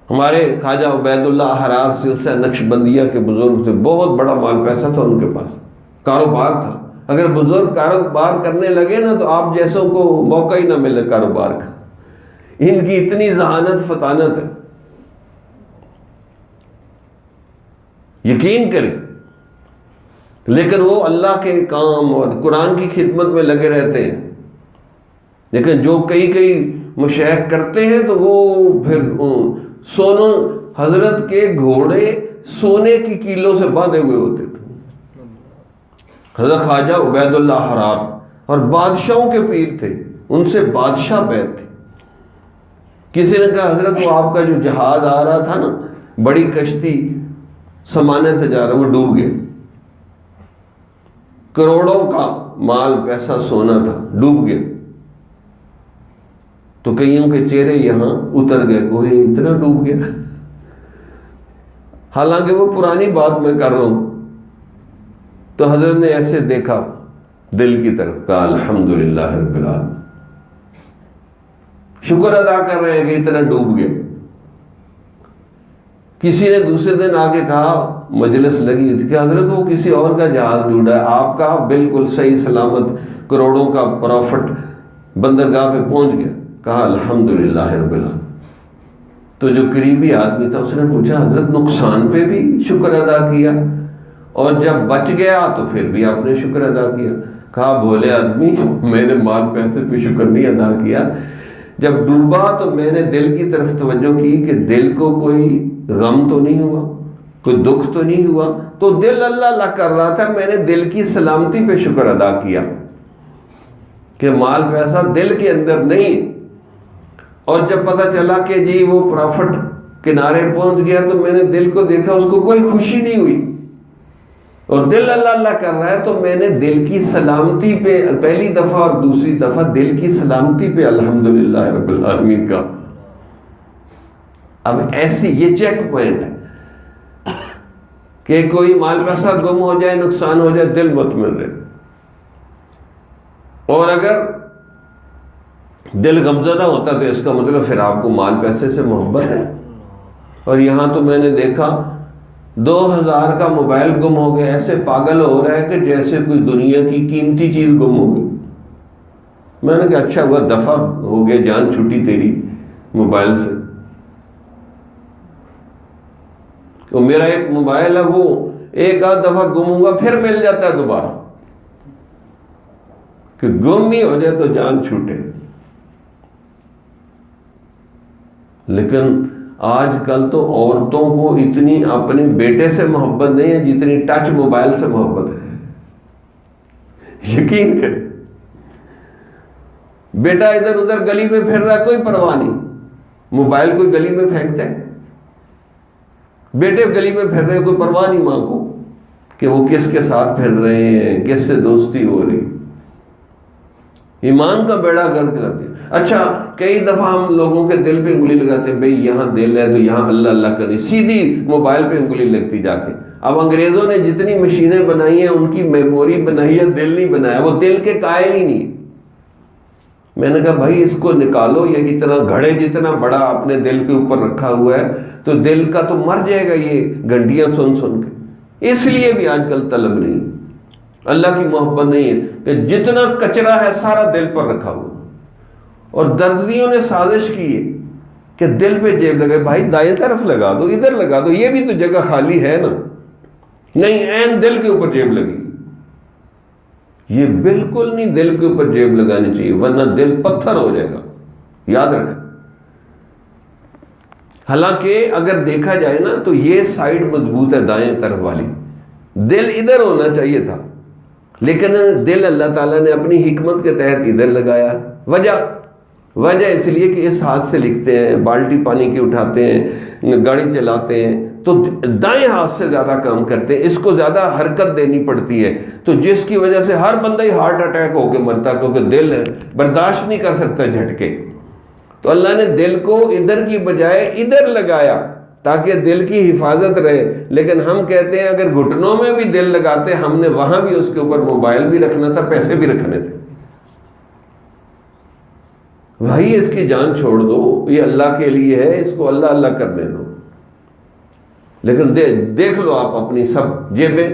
ہمارے خواجہ عبید اللہ حرار سلسلہ نقشبندیہ کے بزرگ تھے، بہت بڑا مال پیسہ تھا ان کے پاس، کاروبار تھا. اگر بزرگ کاروبار کرنے لگے نا تو آپ جیسوں کو موقع ہی نہ ملے کاروبار کا. ان کی اتنی ذہانت فطانت ہے، یقین کریں. لیکن وہ اللہ کے کام اور قرآن کی خدمت میں لگے رہتے ہیں. لیکن جو کئی مشائخ کرتے ہیں تو وہ پھر سونوں، حضرت کے گھوڑے سونے کی کیلوں سے باندھے ہوئے ہوتے تھے. حضرت خواجہ عبید اللہ حرار اور بادشاہوں کے پیر تھے، ان سے بادشاہ بیعت تھے. کسی نے کہا حضرت وہ آپ کا جو جہاز آ رہا تھا نا، بڑی کشتی سمانے تجارت، وہ ڈوب گیا. کروڑوں کا مال پیسہ سونا تھا، ڈوب گیا. تو کئیوں کے چہرے یہاں اتر گئے، کوئی اتنا ڈوب گیا. حالانکہ وہ پرانی بات میں کر رہا ہوں. تو حضرت نے ایسے دیکھا دل کی طرف، کہا الحمدللہ رب العالمین، شکر ادا کر رہے ہیں کہ اتنا ڈوب گیا. کسی نے دوسرے دن آ کے کہا، مجلس لگی تھی، کہ حضرت وہ کسی اور کا جہاز ڈوبا ہے، آپ کا بالکل صحیح سلامت کروڑوں کا پروفٹ بندرگاہ پہ پہنچ گیا. کہا الحمدللہ رب العالمین. تو جو قریبی آدمی تھا اس نے پوچھا حضرت نقصان پہ بھی شکر ادا کیا، اور جب بچ گیا تو پھر بھی آپ نے شکر ادا کیا؟ کہا بولے آدمی، میں نے مال پیسے پہ شکر نہیں ادا کیا. جب ڈوبا تو میں نے دل کی طرف توجہ کی کہ دل کو کوئی غم تو نہیں ہوا، کوئی دکھ تو نہیں ہوا. تو دل اللہ اللہ کر رہا تھا، میں نے دل کی سلامتی پہ شکر ادا کیا کہ مال پیسہ دل کے اندر نہیں. اور جب پتہ چلا کہ جی وہ پرافٹ کنارے پہنچ گیا تو میں نے دل کو دیکھا، اس کو کوئی خوشی نہیں ہوئی، اور دل اللہ اللہ کر رہا ہے. تو میں نے دل کی سلامتی پہ پہلی دفعہ اور دوسری دفعہ دل کی سلامتی پہ الحمدللہ رب العالمین کا. اب ایسی یہ چیک پوائنٹ ہے کہ کوئی مال پیسہ گم ہو جائے، نقصان ہو جائے، دل مطمئن رہے. اور اگر دل غمزدہ ہوتا تو اس کا مطلب پھر آپ کو مال پیسے سے محبت ہے. اور یہاں تو میں نے دیکھا 2000 کا موبائل گم ہو گیا، ایسے پاگل ہو رہا ہے کہ جیسے کوئی دنیا کی قیمتی چیز گم ہو گئی. میں نے کہا اچھا ہوا دفع ہو گیا، جان چھوٹی تیری موبائل سے. تو میرا ایک موبائل ہے، وہ ایک آدھ دفعہ گم ہوگا پھر مل جاتا ہے دوبارہ، کہ گم ہی ہو جائے تو جان چھوٹے. لیکن آج کل تو عورتوں کو اتنی اپنے بیٹے سے محبت نہیں ہے جتنی ٹچ موبائل سے محبت ہے. یقین کریں، بیٹا ادھر ادھر گلی میں پھر رہا ہے، کوئی پرواہ نہیں. موبائل کوئی گلی میں پھینکتا ہے؟ بیٹے گلی میں پھر رہے، کوئی پرواہ نہیں ماں کو کہ وہ کس کے ساتھ پھر رہے ہیں، کس سے دوستی ہو رہی. ایمان کا بیڑا گرک کر دیا. اچھا کئی دفعہ ہم لوگوں کے دل پہ انگلی لگاتے ہیں، بھئی یہاں دل ہے تو یہاں اللہ اللہ کرنی، سیدھی موبائل پہ انگلی لگتی جا کے. اب انگریزوں نے جتنی مشینیں بنائی ہیں ان کی میموری بنائی ہے، دل نہیں بنایا، وہ دل کے قائل ہی نہیں. میں نے کہا بھائی اس کو نکالو، یہ اتنا گھڑے جتنا بڑا اپنے دل کے اوپر رکھا ہوا ہے تو دل کا تو مر جائے گا یہ گھنٹیاں سن سن کے. اس لیے بھی آج کل طلب نہیں، اللہ کی محبت نہیں ہے کہ جتنا کچرا ہے سارا دل پر رکھا ہوا. اور درزیوں نے سازش کی ہے کہ دل پہ جیب لگے، بھائی دائیں طرف لگا دو، ادھر لگا دو، یہ بھی تو جگہ خالی ہے نا. نہیں، عین دل کے اوپر جیب لگی. یہ بالکل نہیں دل کے اوپر جیب لگانی چاہیے، ورنہ دل پتھر ہو جائے گا، یاد رکھیں. حالانکہ اگر دیکھا جائے نا تو یہ سائڈ مضبوط ہے، دائیں طرف والی. دل ادھر ہونا چاہیے تھا، لیکن دل اللہ تعالیٰ نے اپنی حکمت کے تحت ادھر لگایا. وجہ اس لیے کہ اس ہاتھ سے لکھتے ہیں، بالٹی پانی کی اٹھاتے ہیں، گاڑی چلاتے ہیں تو دائیں ہاتھ سے زیادہ کام کرتے ہیں، اس کو زیادہ حرکت دینی پڑتی ہے. تو جس کی وجہ سے ہر بندہ ہی ہارٹ اٹیک ہو کے مرتا، کیونکہ دل برداشت نہیں کر سکتا جھٹکے. تو اللہ نے دل کو ادھر کی بجائے ادھر لگایا تاکہ دل کی حفاظت رہے. لیکن ہم کہتے ہیں اگر گھٹنوں میں بھی دل لگاتے، ہم نے وہاں بھی اس کے اوپر موبائل بھی رکھنا تھا، پیسے بھی رکھنے تھے. بھائی اس کی جان چھوڑ دو، یہ اللہ کے لیے ہے، اس کو اللہ اللہ کرنے دو. لیکن دیکھ لو آپ اپنی سب جیبیں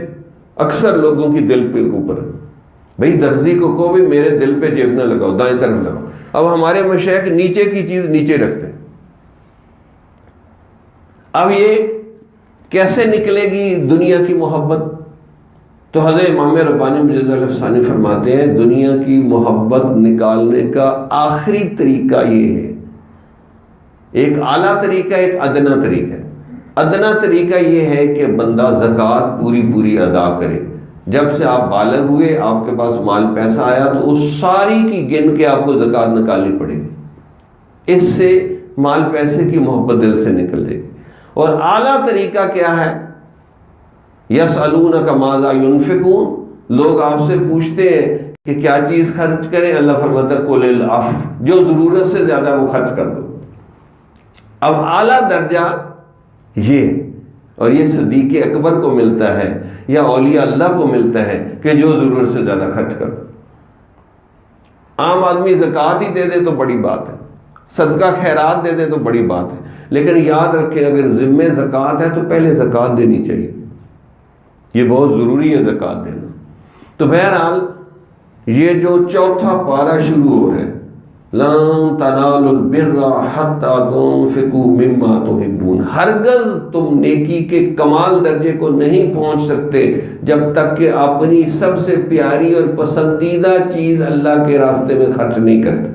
اکثر لوگوں کی دل پہ اوپر. بھائی درزی کو کہو بھی میرے دل پہ جیب نہ لگاؤ، دائیں طرف لگاؤ. اب ہمارے مشائخ نیچے کی چیز نیچے رکھتے ہیں. اب یہ کیسے نکلے گی دنیا کی محبت؟ تو حضرت امام ربانی مجدد الافسانی فرماتے ہیں دنیا کی محبت نکالنے کا آخری طریقہ یہ ہے، ایک اعلیٰ طریقہ، ایک ادنا طریقہ۔ ادنا طریقہ یہ ہے کہ بندہ زکوٰۃ پوری ادا کرے۔ جب سے آپ بالغ ہوئے، آپ کے پاس مال پیسہ آیا تو اس ساری کی گن کے آپ کو زکوٰۃ نکالنی پڑے گی، اس سے مال پیسے کی محبت دل سے نکل جائے گی۔ اور اعلیٰ طریقہ کیا ہے؟ یسألونک ماذا ینفقون، لوگ آپ سے پوچھتے ہیں کہ کیا چیز خرچ کریں، اللہ فرماتا ہے قل العفو، جو ضرورت سے زیادہ وہ خرچ کر دو۔ اب اعلیٰ درجہ یہ، اور یہ صدیق اکبر کو ملتا ہے یا اولیاء اللہ کو ملتا ہے کہ جو ضرورت سے زیادہ خرچ کر دو۔ عام آدمی زکوٰۃ ہی دے دے تو بڑی بات ہے، صدقہ خیرات دے دے تو بڑی بات ہے، لیکن یاد رکھیں اگر ذمہ زکوٰۃ ہے تو پہلے زکوٰۃ دینی چاہیے، یہ بہت ضروری ہے زکوٰۃ دینا۔ تو بہرحال یہ جو چوتھا پارہ شروع ہو رہا ہے، لن تنالوا البر حتى تنفقوا مما تحبون، ہرگز تم نیکی کے کمال درجے کو نہیں پہنچ سکتے جب تک کہ اپنی سب سے پیاری اور پسندیدہ چیز اللہ کے راستے میں خرچ نہیں کرتے۔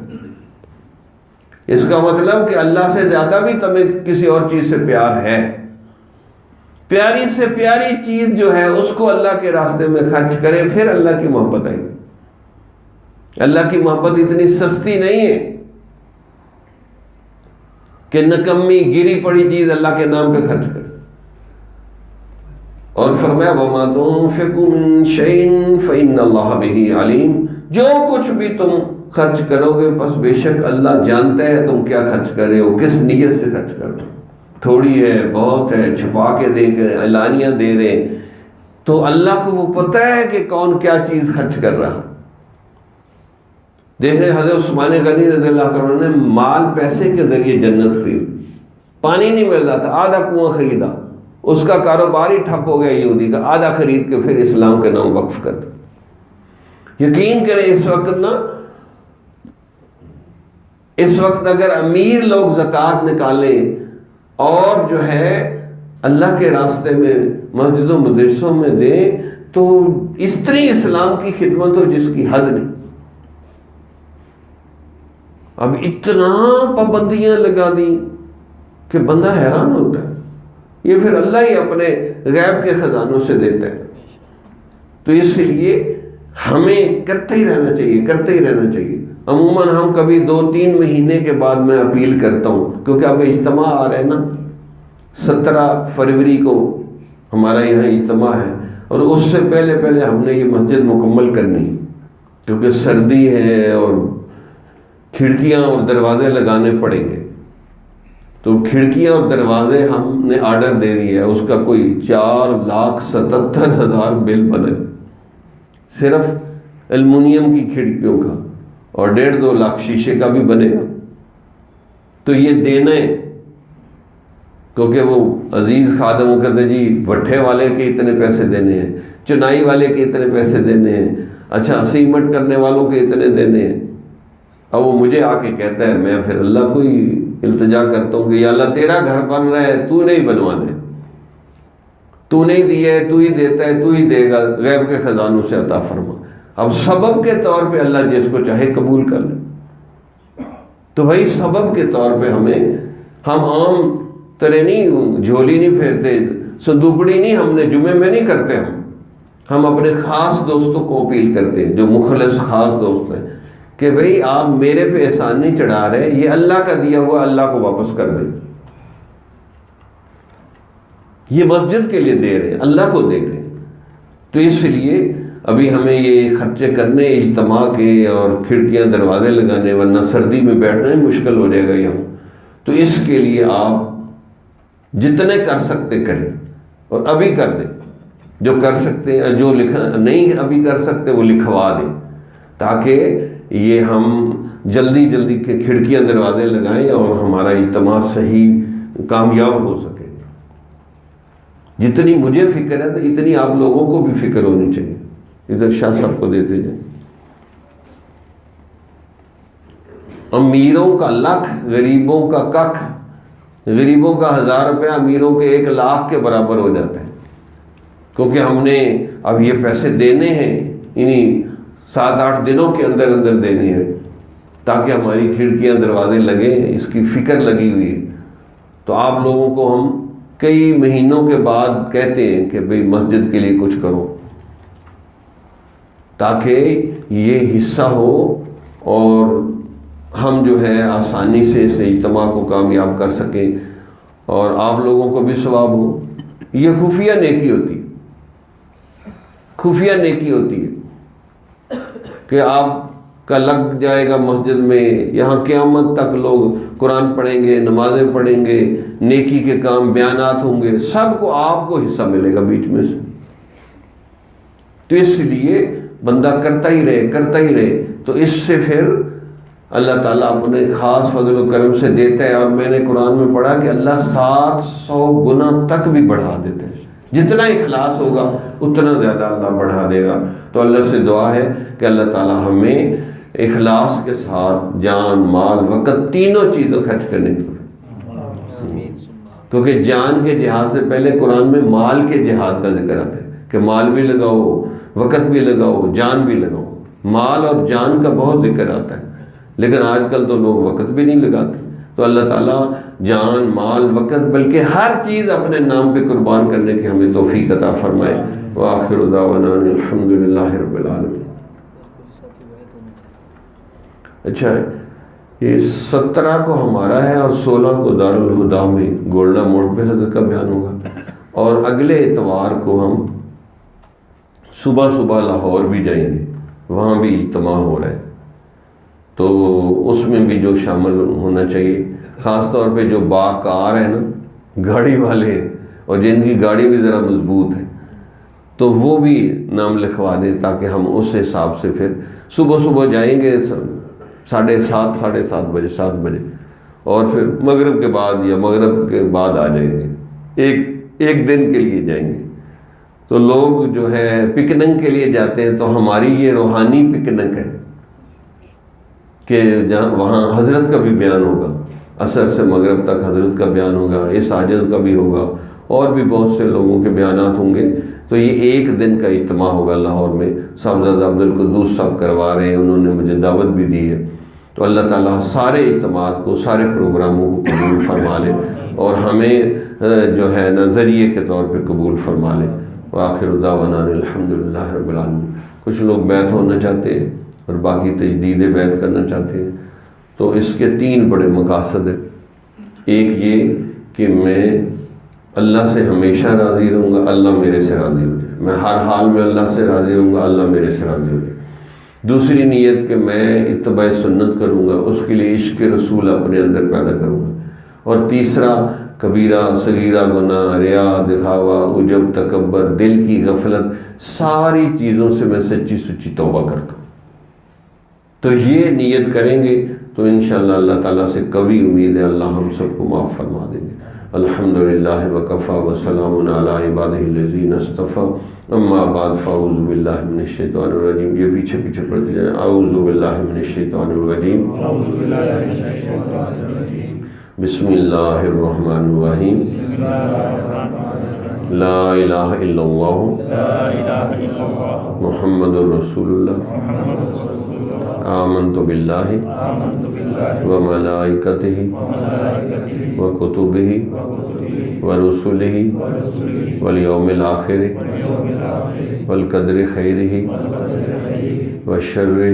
اس کا مطلب کہ اللہ سے زیادہ بھی تمہیں کسی اور چیز سے پیار ہے، پیاری سے پیاری چیز جو ہے اس کو اللہ کے راستے میں خرچ کرے، پھر اللہ کی محبت آئے گی۔ اللہ کی محبت اتنی سستی نہیں ہے کہ نکمی گری پڑی چیز اللہ کے نام پہ خرچ کرے۔ اور فرمایا وَمَا تُنفِقُوا مِن شَيْءٍ فَإِنَّ اللَّهَ بِهِ عَلِيمٌ، جو کچھ بھی تم خرچ کرو گے بس بے شک اللہ جانتا ہے تم کیا خرچ کر رہے ہو، کس نیت سے خرچ کر رہے ہو، تھوڑی ہے، بہت ہے، چھپا کے دے کے اعلانیہ دے رہے، تو اللہ کو وہ پتہ ہے کہ کون کیا چیز خرچ کر رہا۔ دیکھ رہے حضرت عثمان غنی رضی اللہ عنہ نے مال پیسے کے ذریعے جنت خرید، پانی نہیں مل رہا تھا، آدھا کنواں خریدا، اس کا کاروبار ہی ٹھپ ہو گیا یہودی کا، آدھا خرید کے پھر اسلام کے نام وقف کر دیا۔ یقین کریں اس وقت اگر امیر لوگ زکوٰۃ نکالیں اور جو ہے اللہ کے راستے میں مسجدوں مدرسوں میں دیں تو اتنی اسلام کی خدمت ہو جس کی حد نہیں۔ اب اتنا پابندیاں لگا دی کہ بندہ حیران ہوتا ہے، یہ پھر اللہ ہی اپنے غیب کے خزانوں سے دیتا ہے۔ تو اس لیے ہمیں کرتے ہی رہنا چاہیے۔ عموماً ہم کبھی 2-3 مہینے کے بعد میں اپیل کرتا ہوں، کیونکہ اب اجتماع آ رہا ہے نا، 17 فروری کو ہمارا یہاں اجتماع ہے، اور اس سے پہلے ہم نے یہ مسجد مکمل کرنی ہے، کیونکہ سردی ہے اور کھڑکیاں اور دروازے لگانے پڑیں گے۔ تو کھڑکیاں اور دروازے ہم نے آرڈر دے دیا ہے، اس کا کوئی 4,77,000 بل بنے، صرف ایلومینیم کی کھڑکیوں کا، اور 1.5-2 لاکھ شیشے کا بھی بنے گا۔ تو یہ دینا ہے، کیونکہ وہ عزیز خادم کہتے جی بھٹھے والے کے اتنے پیسے دینے ہیں، چنائی والے کے اتنے پیسے دینے ہیں، اچھا سیمنٹ کرنے والوں کے اتنے دینے ہیں۔ اب وہ مجھے آ کے کہتا ہے، میں پھر اللہ کو ہی التجا کرتا ہوں کہ یا اللہ تیرا گھر بن رہا ہے، تو نہیں بنوانا ہے، تو نہیں دیا ہے، تو ہی دیتا ہے، تو ہی دے گا، غیب کے خزانوں سے عطا فرما۔ اب سبب کے طور پہ اللہ جس کو چاہے قبول کر لے۔ تو بھائی سبب کے طور پہ ہم عام طرح نہیں جھولی نہیں پھیرتے، صندوقڑی نہیں ہم نے جمعے میں نہیں کرتے، ہم اپنے خاص دوستوں کو اپیل کرتے ہیں جو مخلص خاص دوست ہیں کہ بھئی آپ میرے پہ احسان نہیں چڑھا رہے، یہ اللہ کا دیا ہوا اللہ کو واپس کر دیں۔ یہ مسجد کے لیے دے رہے ہیں، اللہ کو دے رہے ہیں۔ تو اس لیے ابھی ہمیں یہ خرچے کرنے اجتماع کے اور کھڑکیاں دروازے لگانے، ورنہ سردی میں بیٹھنا ہی مشکل ہو جائے گا یہاں۔ تو اس کے لیے آپ جتنے کر سکتے کریں اور ابھی کر دیں، جو کر سکتے ہیں، جو نہیں ابھی کر سکتے وہ لکھوا دیں، تاکہ یہ ہم جلدی کے کھڑکیاں دروازے لگائیں اور ہمارا اجتماع صحیح کامیاب ہو سکے۔ جتنی مجھے فکر ہے تو اتنی آپ لوگوں کو بھی فکر ہونی چاہیے۔ ادھر شاہ صاحب کو دیتے جائیں۔ امیروں کا لکھ، غریبوں کا ککھ، غریبوں کا 1000 روپیہ امیروں کے 1 لاکھ کے برابر ہو جاتا ہے۔ کیونکہ ہم نے اب یہ پیسے دینے ہیں، انہیں 7-8 دنوں کے اندر اندر دینے ہیں، تاکہ ہماری کھڑکیاں دروازے لگیں، اس کی فکر لگی ہوئی ہے۔ تو آپ لوگوں کو ہم کئی مہینوں کے بعد کہتے ہیں کہ بھئی مسجد کے لیے کچھ کرو، تاکہ یہ حصہ ہو اور ہم جو ہے آسانی سے اس اجتماع کو کامیاب کر سکیں اور آپ لوگوں کو بھی ثواب ہو۔ یہ خفیہ نیکی ہوتی ہے، خفیہ نیکی ہوتی ہے کہ آپ کا لگ جائے گا مسجد میں، یہاں قیامت تک لوگ قرآن پڑھیں گے، نمازیں پڑھیں گے، نیکی کے کام بیانات ہوں گے، سب کو آپ کو حصہ ملے گا بیچ میں سے۔ تو اس لیے بندہ کرتا ہی رہے، تو اس سے پھر اللہ تعالیٰ اپنے خاص فضل و کرم سے دیتا ہے۔ اور میں نے قرآن میں پڑھا کہ اللہ 700 گنا تک بھی بڑھا دیتے ہیں، جتنا اخلاص ہوگا اتنا زیادہ اللہ بڑھا دے گا۔ تو اللہ سے دعا ہے کہ اللہ تعالیٰ ہمیں اخلاص کے ساتھ جان، مال، وقت، تینوں چیزوں خرچ کرنے کی، کیونکہ جان کے جہاد سے پہلے قرآن میں مال کے جہاد کا ذکر آتا ہے کہ مال بھی لگاؤ، وقت بھی لگاؤ، جان بھی لگاؤ۔ مال اور جان کا بہت ذکر آتا ہے، لیکن آج کل تو لوگ وقت بھی نہیں لگاتے۔ تو اللہ تعالیٰ جان، مال، وقت، بلکہ ہر چیز اپنے نام پہ قربان کرنے کی ہمیں توفیق عطا فرمائے۔ وآخر دعوانا الحمد للہ رب العالمین۔ اچھا ہے، یہ 17 کو ہمارا ہے اور 16 کو دارالہدا میں گولڈا موڑ پہ حضرت کا بیان ہوگا، اور اگلے اتوار کو ہم صبح لاہور بھی جائیں گے، وہاں بھی اجتماع ہو رہا ہے، تو اس میں بھی جو شامل ہونا چاہیے، خاص طور پہ جو باکار ہے نا گاڑی والے، اور جن کی گاڑی بھی ذرا مضبوط ہے، تو وہ بھی نام لکھوا دیں، تاکہ ہم اس حساب سے پھر صبح جائیں گے 7:30 7:30 بجے 7 بجے، اور پھر مغرب کے بعد یا مغرب کے بعد آ جائیں گے، ایک دن کے لیے جائیں گے۔ تو لوگ جو ہے پکنک کے لیے جاتے ہیں، تو ہماری یہ روحانی پکنک ہے کہ جہاں وہاں حضرت کا بھی بیان ہوگا، عصر سے مغرب تک حضرت کا بیان ہوگا، اس عاجز کا بھی ہوگا، اور بھی بہت سے لوگوں کے بیانات ہوں گے۔ تو یہ ایک دن کا اجتماع ہوگا لاہور میں، صاحبزادہ عبدالقدوس صاحب کروا رہے ہیں، انہوں نے مجھے دعوت بھی دی ہے۔ تو اللہ تعالیٰ سارے اجتماعات کو، سارے پروگراموں کو قبول فرما لے، اور ہمیں جو ہے نا ذریعے کے طور پہ قبول فرما لے۔ وآخر دعوانا الحمد للہ رب العالمین۔ کچھ لوگ بیعت ہونا چاہتے ہیں اور باقی تجدید بیعت کرنا چاہتے ہیں، تو اس کے 3 بڑے مقاصد ہیں۔ ایک یہ کہ میں اللہ سے ہمیشہ راضی رہوں گا، اللہ میرے سے راضی ہو جائے، میں ہر حال میں اللہ سے راضی رہوں گا، اللہ میرے سے راضی ہو جائے۔ دوسری نیت کہ میں اتباع سنت کروں گا، اس کے لیے عشق رسول اپنے اندر پیدا کروں گا۔ اور تیسرا کبیرہ صغیرہ گناہ، ریا، دکھاوا، عجب، تکبر، دل کی غفلت، ساری چیزوں سے میں سچی سچی توبہ کرتا ہوں۔ تو یہ نیت کریں گے تو انشاءاللہ اللہ تعالیٰ سے قوی امید ہے اللہ ہم سب کو معاف فرما دیں گے۔ الحمدللہ وکفی وسلام علی عبادہ الذین اصطفی، اما بعد فاعوذ باللہ من الشیطان الرجیم۔ یہ پیچھے پڑھتے جائیں۔ اعوذ باللہ من الشیطان الرجیم، بسم اللہ الرحمن الرحیم، لا الہ الا اللہ محمد الرسول اللہ، آمنت باللہ وملائکتہ وکتبہ ورسلہ والیوم الآخر والقدر خیرہ وشرہ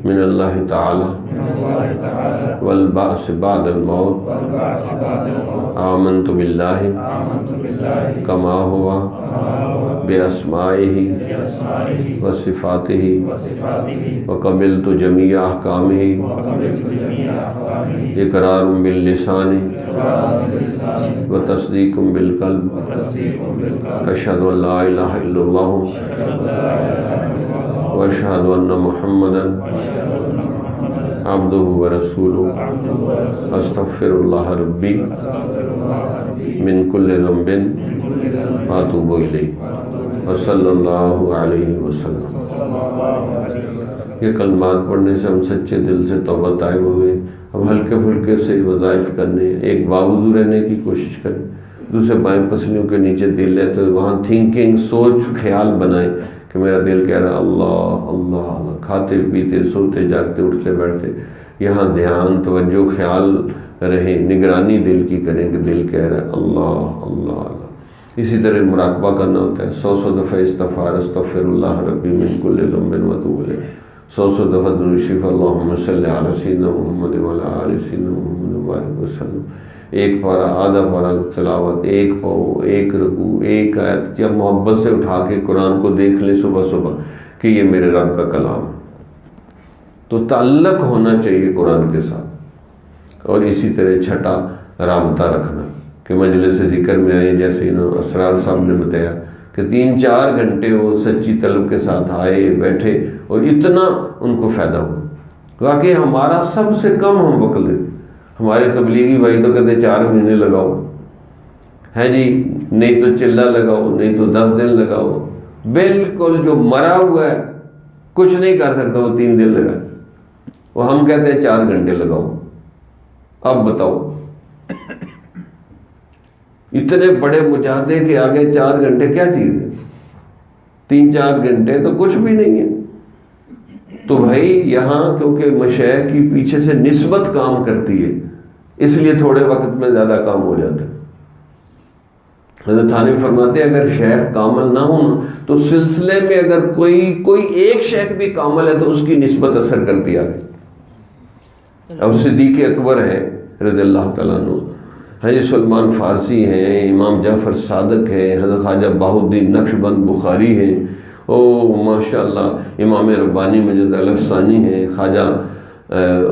من اللہ تعالی والبعث بعد الموت، آمنت باللہ کما ہوا باسمائہ وصفاتہ وقبلت جمیع احکامہ اقرار باللسان وتصدیق بالقلب، اشہد ان لا الہ الا اللہ واشہد ان محمدا عبدہ ورسولہ، استغفر اللہ ربی من کل ذنب واتوب الیہ، وصلی اللہ علیہ وسلم۔ یہ کلمات پڑھنے سے ہم سچے دل سے توبہ طائب ہوئے، اب ہلکے پھلکے سے وظائف کرنے، ایک باوضو رہنے کی کوشش کریں، دوسرے بائیں پسلیوں کے نیچے دل ہے تو وہاں تھنکنگ، سوچ، خیال بنائیں کہ میرا دل کہہ رہا اللہ اللہ اللہ، کھاتے پیتے سوتے جاگتے اٹھتے بیٹھتے یہاں دھیان، توجہ، خیال رہے، نگرانی دل کی کریں کہ دل کہہ رہا ہے اللہ اللہ اللہ۔ اسی طرح مراقبہ کرنا ہوتا ہے، 100 دفعہ استغفار، استغفر اللہ ربی من کل ذنب واتوب الیہ، 100 دفعہ درود شریف، اللہم صلی علی سیدنا محمد وعلی آل سیدنا محمد وبارک وسلم، ایک پارہ آدھا پارہ تلاوت، ایک پاؤ، ایک رکوع، ایک آیت، جب محبت سے اٹھا کے قرآن کو دیکھ لیں صبح صبح کہ یہ میرے رب کا کلام ہے، تو تعلق ہونا چاہیے قرآن کے ساتھ۔ اور اسی طرح چھٹا رابطہ رکھنا کہ مجلس ذکر میں آئے، جیسے اسرار صاحب نے بتایا کہ 3-4 گھنٹے وہ سچی طلب کے ساتھ آئے بیٹھے اور اتنا ان کو فائدہ ہوا۔ واقعی ہمارا سب سے کم ہم وقت دیتے، ہمارے تبلیغی بھائی تو کہتے 4 مہینے لگاؤ ہے جی، نہیں تو چلہ لگاؤ، نہیں تو 10 دن لگاؤ، بالکل جو مرا ہوا ہے کچھ نہیں کر سکتا وہ 3 دن لگا، وہ ہم کہتے ہیں 4 گھنٹے لگاؤ۔ اب بتاؤ اتنے بڑے مجاہدے کے آگے 4 گھنٹے کیا چیز ہے؟ 3-4 گھنٹے تو کچھ بھی نہیں ہے۔ تو بھائی یہاں کیونکہ مشائخ کی پیچھے سے نسبت کام کرتی ہے، اس لیے تھوڑے وقت میں زیادہ کام ہو جاتا ہے۔ حضرت تھانوی فرماتے ہیں اگر شیخ کامل نہ ہوں تو سلسلے میں اگر کوئی ایک شیخ بھی کامل ہے تو اس کی نسبت اثر کرتی آگے۔ اب صدیق اکبر ہے رضی اللہ تعالیٰ عنہ، حضرت سلمان فارسی ہیں، امام جعفر صادق ہے، حضرت خواجہ بہاؤالدین نقشبند بخاری ہیں، ماشاءاللہ امام ربانی مجد الف ثانی ہیں، خواجہ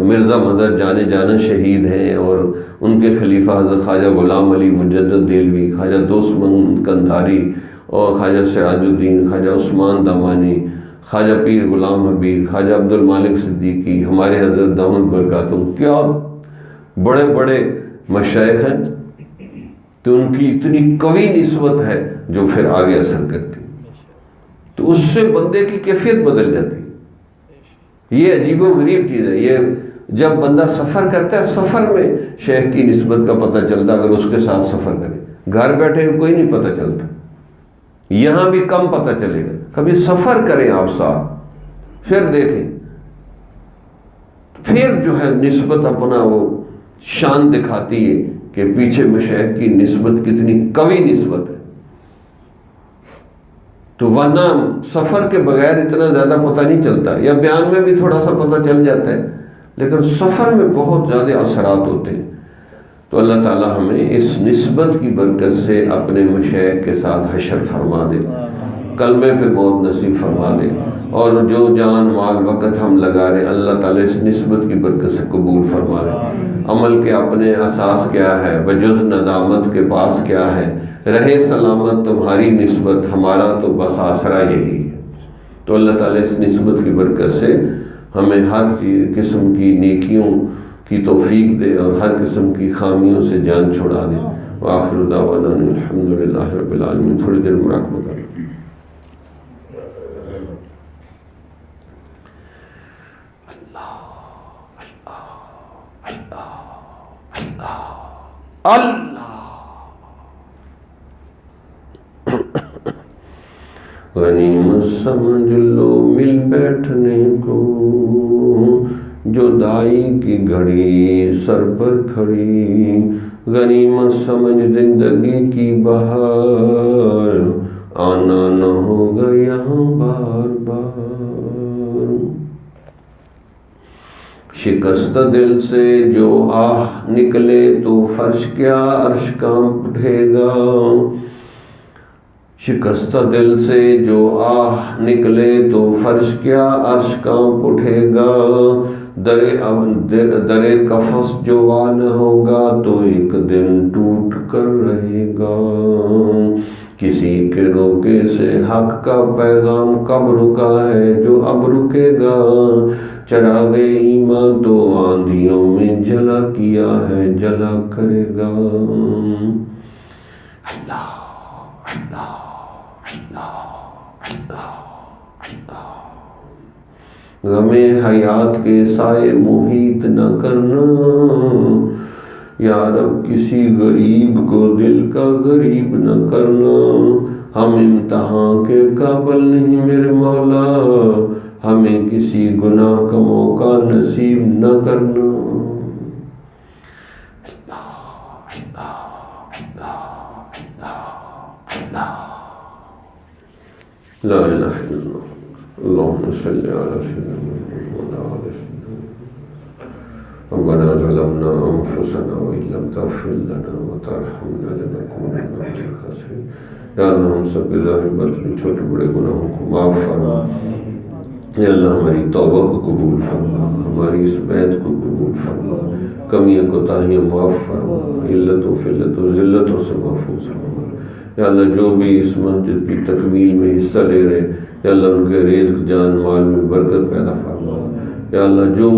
مرزا مظہر جانے شہید ہیں، اور ان کے خلیفہ حضرت خواجہ غلام علی مجدد دہلوی، خواجہ دوستمند قندھاری، اور خواجہ سراج الدین، خواجہ عثمان دامانی، خواجہ پیر غلام حبیب، خواجہ عبد المالک صدیقی، ہمارے حضرت دامن برکاتہم، کیا بڑے بڑے مشائخ ہیں۔ تو ان کی اتنی قوی نسبت ہے جو پھر آگے اثر کرتی، تو اس سے بندے کی کیفیت بدل جاتی۔ یہ عجیب و غریب چیز ہے، یہ جب بندہ سفر کرتا ہے، سفر میں شیخ کی نسبت کا پتہ چلتا اگر اس کے ساتھ سفر کرے، گھر بیٹھے کوئی نہیں پتہ چلتا، یہاں بھی کم پتہ چلے گا، کبھی سفر کریں آپ ساتھ، پھر دیکھیں، پھر جو ہے نسبت اپنا وہ شان دکھاتی ہے کہ پیچھے مشائخ کی نسبت کتنی قوی نسبت ہے۔ تو ورنہ سفر کے بغیر اتنا زیادہ پتہ نہیں چلتا، یا بیان میں بھی تھوڑا سا پتہ چل جاتا ہے، لیکن سفر میں بہت زیادہ اثرات ہوتے ہیں۔ تو اللہ تعالی ہمیں اس نسبت کی برکت سے اپنے مشائخ کے ساتھ حشر فرما دے، کلمے پہ موت نصیب فرما دے، اور جو جان مال وقت ہم لگا رہے اللہ تعالی اس نسبت کی برکت سے قبول فرما لے۔ عمل کے اپنے اساس کیا ہے، بجز ندامت کے پاس کیا ہے، رہے سلامت تمہاری نسبت، ہمارا تو بس آسرا یہی ہے۔ تو اللہ تعالی اس نسبت کی برکت سے ہمیں ہر قسم کی نیکیوں کی توفیق دے اور ہر قسم کی خامیوں سے جان چھڑا دے۔ وآخر دعوانا الحمدللہ رب العالمین۔ تھوڑی دیر مراقبہ کر لیں۔ غنیمت سمجھ لو مل بیٹھنے کو، جو دائی کی گھڑی سر پر کھڑی، غنیمت سمجھ زندگی کی بہار، آنا نہ ہوگا یہاں بار بار۔ شکست دل سے جو آہ نکلے تو فرش کیا عرش کانپ اٹھے گا، شکست دل سے جو آہ نکلے تو فرش کیا عرش کانپ اٹھے گا، در قفس جو وان ہوگا تو ایک دن ٹوٹ کر رہے گا، کسی کے روکے سے حق کا پیغام کب رکا ہے جو اب رکے گا، چراغ ایمان تو آندھیوں میں جلا کیا ہے جلا کرے گا۔ اللہ اللہ اللہ اللہ اللہ۔ غم حیات کے سائے محیط نہ کرنا، یا رب کسی غریب کو دل کا غریب نہ کرنا، ہم امتحان کے قابل نہیں میرے مولا، ہمیں کسی گناہ کا موقع نصیب نہ کرنا۔ لا الہ الا اللہ، اللہم صلی علی سیدنا محمد۔ ربنا ظلمنا انفسنا وان لم تغفر لنا وترحمنا لنكونن من الخاسرین۔ یا اللہ ہم سب کے ظاہر باطن چھوٹے بڑے گناہوں کو معاف فرما، یا اللہ ہماری توبہ کو قبول فرما، ہماری اس بیعت کو قبول فرما، کمیاں کوتاہیاں معاف فرما، علت و فلت و ذلتوں سے محفوظ فرما۔ یا اللہ جو بھی اس مسجد کی تکمیل میں حصہ لے رہے، یا اللہ ان کے رزق جان مال میں برکت پیدا فرما۔ یا اللہ جو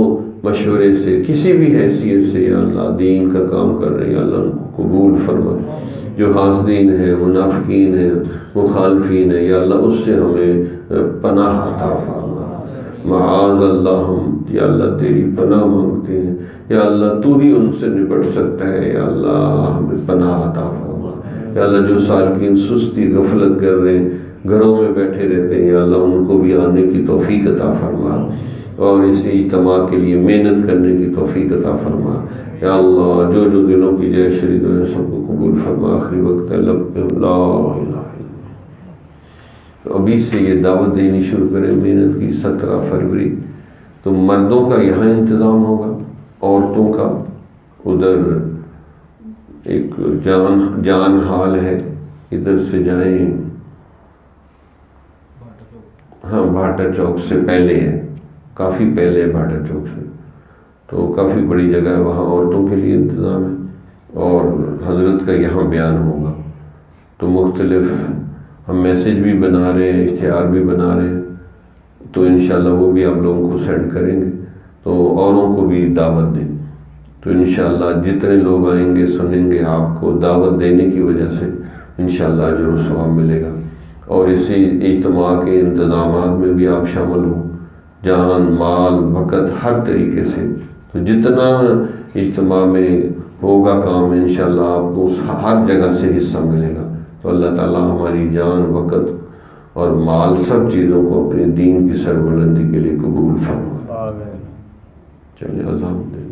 مشورے سے کسی بھی حیثیت سے یا اللہ دین کا کام کر رہے ہیں، یا اللہ ان کو قبول فرما۔ جو حاسدین ہیں، منافقین ہیں، مخالفین ہیں، یا اللہ اس سے ہمیں پناہ عطا فرما۔ معاذ اللہ، ہم یا اللہ تیری پناہ مانگتے ہیں، یا اللہ تو ہی ان سے نپٹ سکتا ہے، یا اللہ ہمیں پناہ عطا فرما۔ یا اللہ جو سالکین سستی غفلت کر رہے ہیں، گھروں میں بیٹھے رہتے ہیں، یا اللہ ان کو بھی آنے کی توفیق عطا فرما، اور اس اجتماع کے لیے محنت کرنے کی توفیق عطا فرما۔ یا اللہ جو جو دلوں کی جے شرید ہے سب کو قبول فرما۔ آخری وقت ہے لب پہ لا الہ الا اللہ۔ ابھی سے یہ دعوت دینی شروع کریں محنت کی۔ 17 فروری تو مردوں کا یہاں انتظام ہوگا، عورتوں کا ادھر ایک جان حال ہے، ادھر سے جائیں، ہاں بھاٹا چوک سے پہلے ہے، کافی پہلے ہے بھاٹا چوک سے، تو کافی بڑی جگہ ہے، وہاں عورتوں کے لیے انتظام ہے، اور حضرت کا یہاں بیان ہوگا۔ تو مختلف ہم میسیج بھی بنا رہے ہیں، اشتہار بھی بنا رہے ہیں، تو انشاءاللہ وہ بھی آپ لوگوں کو سینڈ کریں گے، تو اوروں کو بھی دعوت دیں۔ تو انشاءاللہ جتنے لوگ آئیں گے سنیں گے، آپ کو دعوت دینے کی وجہ سے انشاءاللہ اجر و ثواب ملے گا، اور اسی اجتماع کے انتظامات میں بھی آپ شامل ہوں، جان مال وقت ہر طریقے سے۔ تو جتنا اجتماع میں ہوگا کام انشاءاللہ آپ کو ہر جگہ سے حصہ ملے گا۔ تو اللہ تعالیٰ ہماری جان وقت اور مال سب چیزوں کو اپنے دین کی سربلندی کے لیے قبول فرما۔ چلیے اذان دیں۔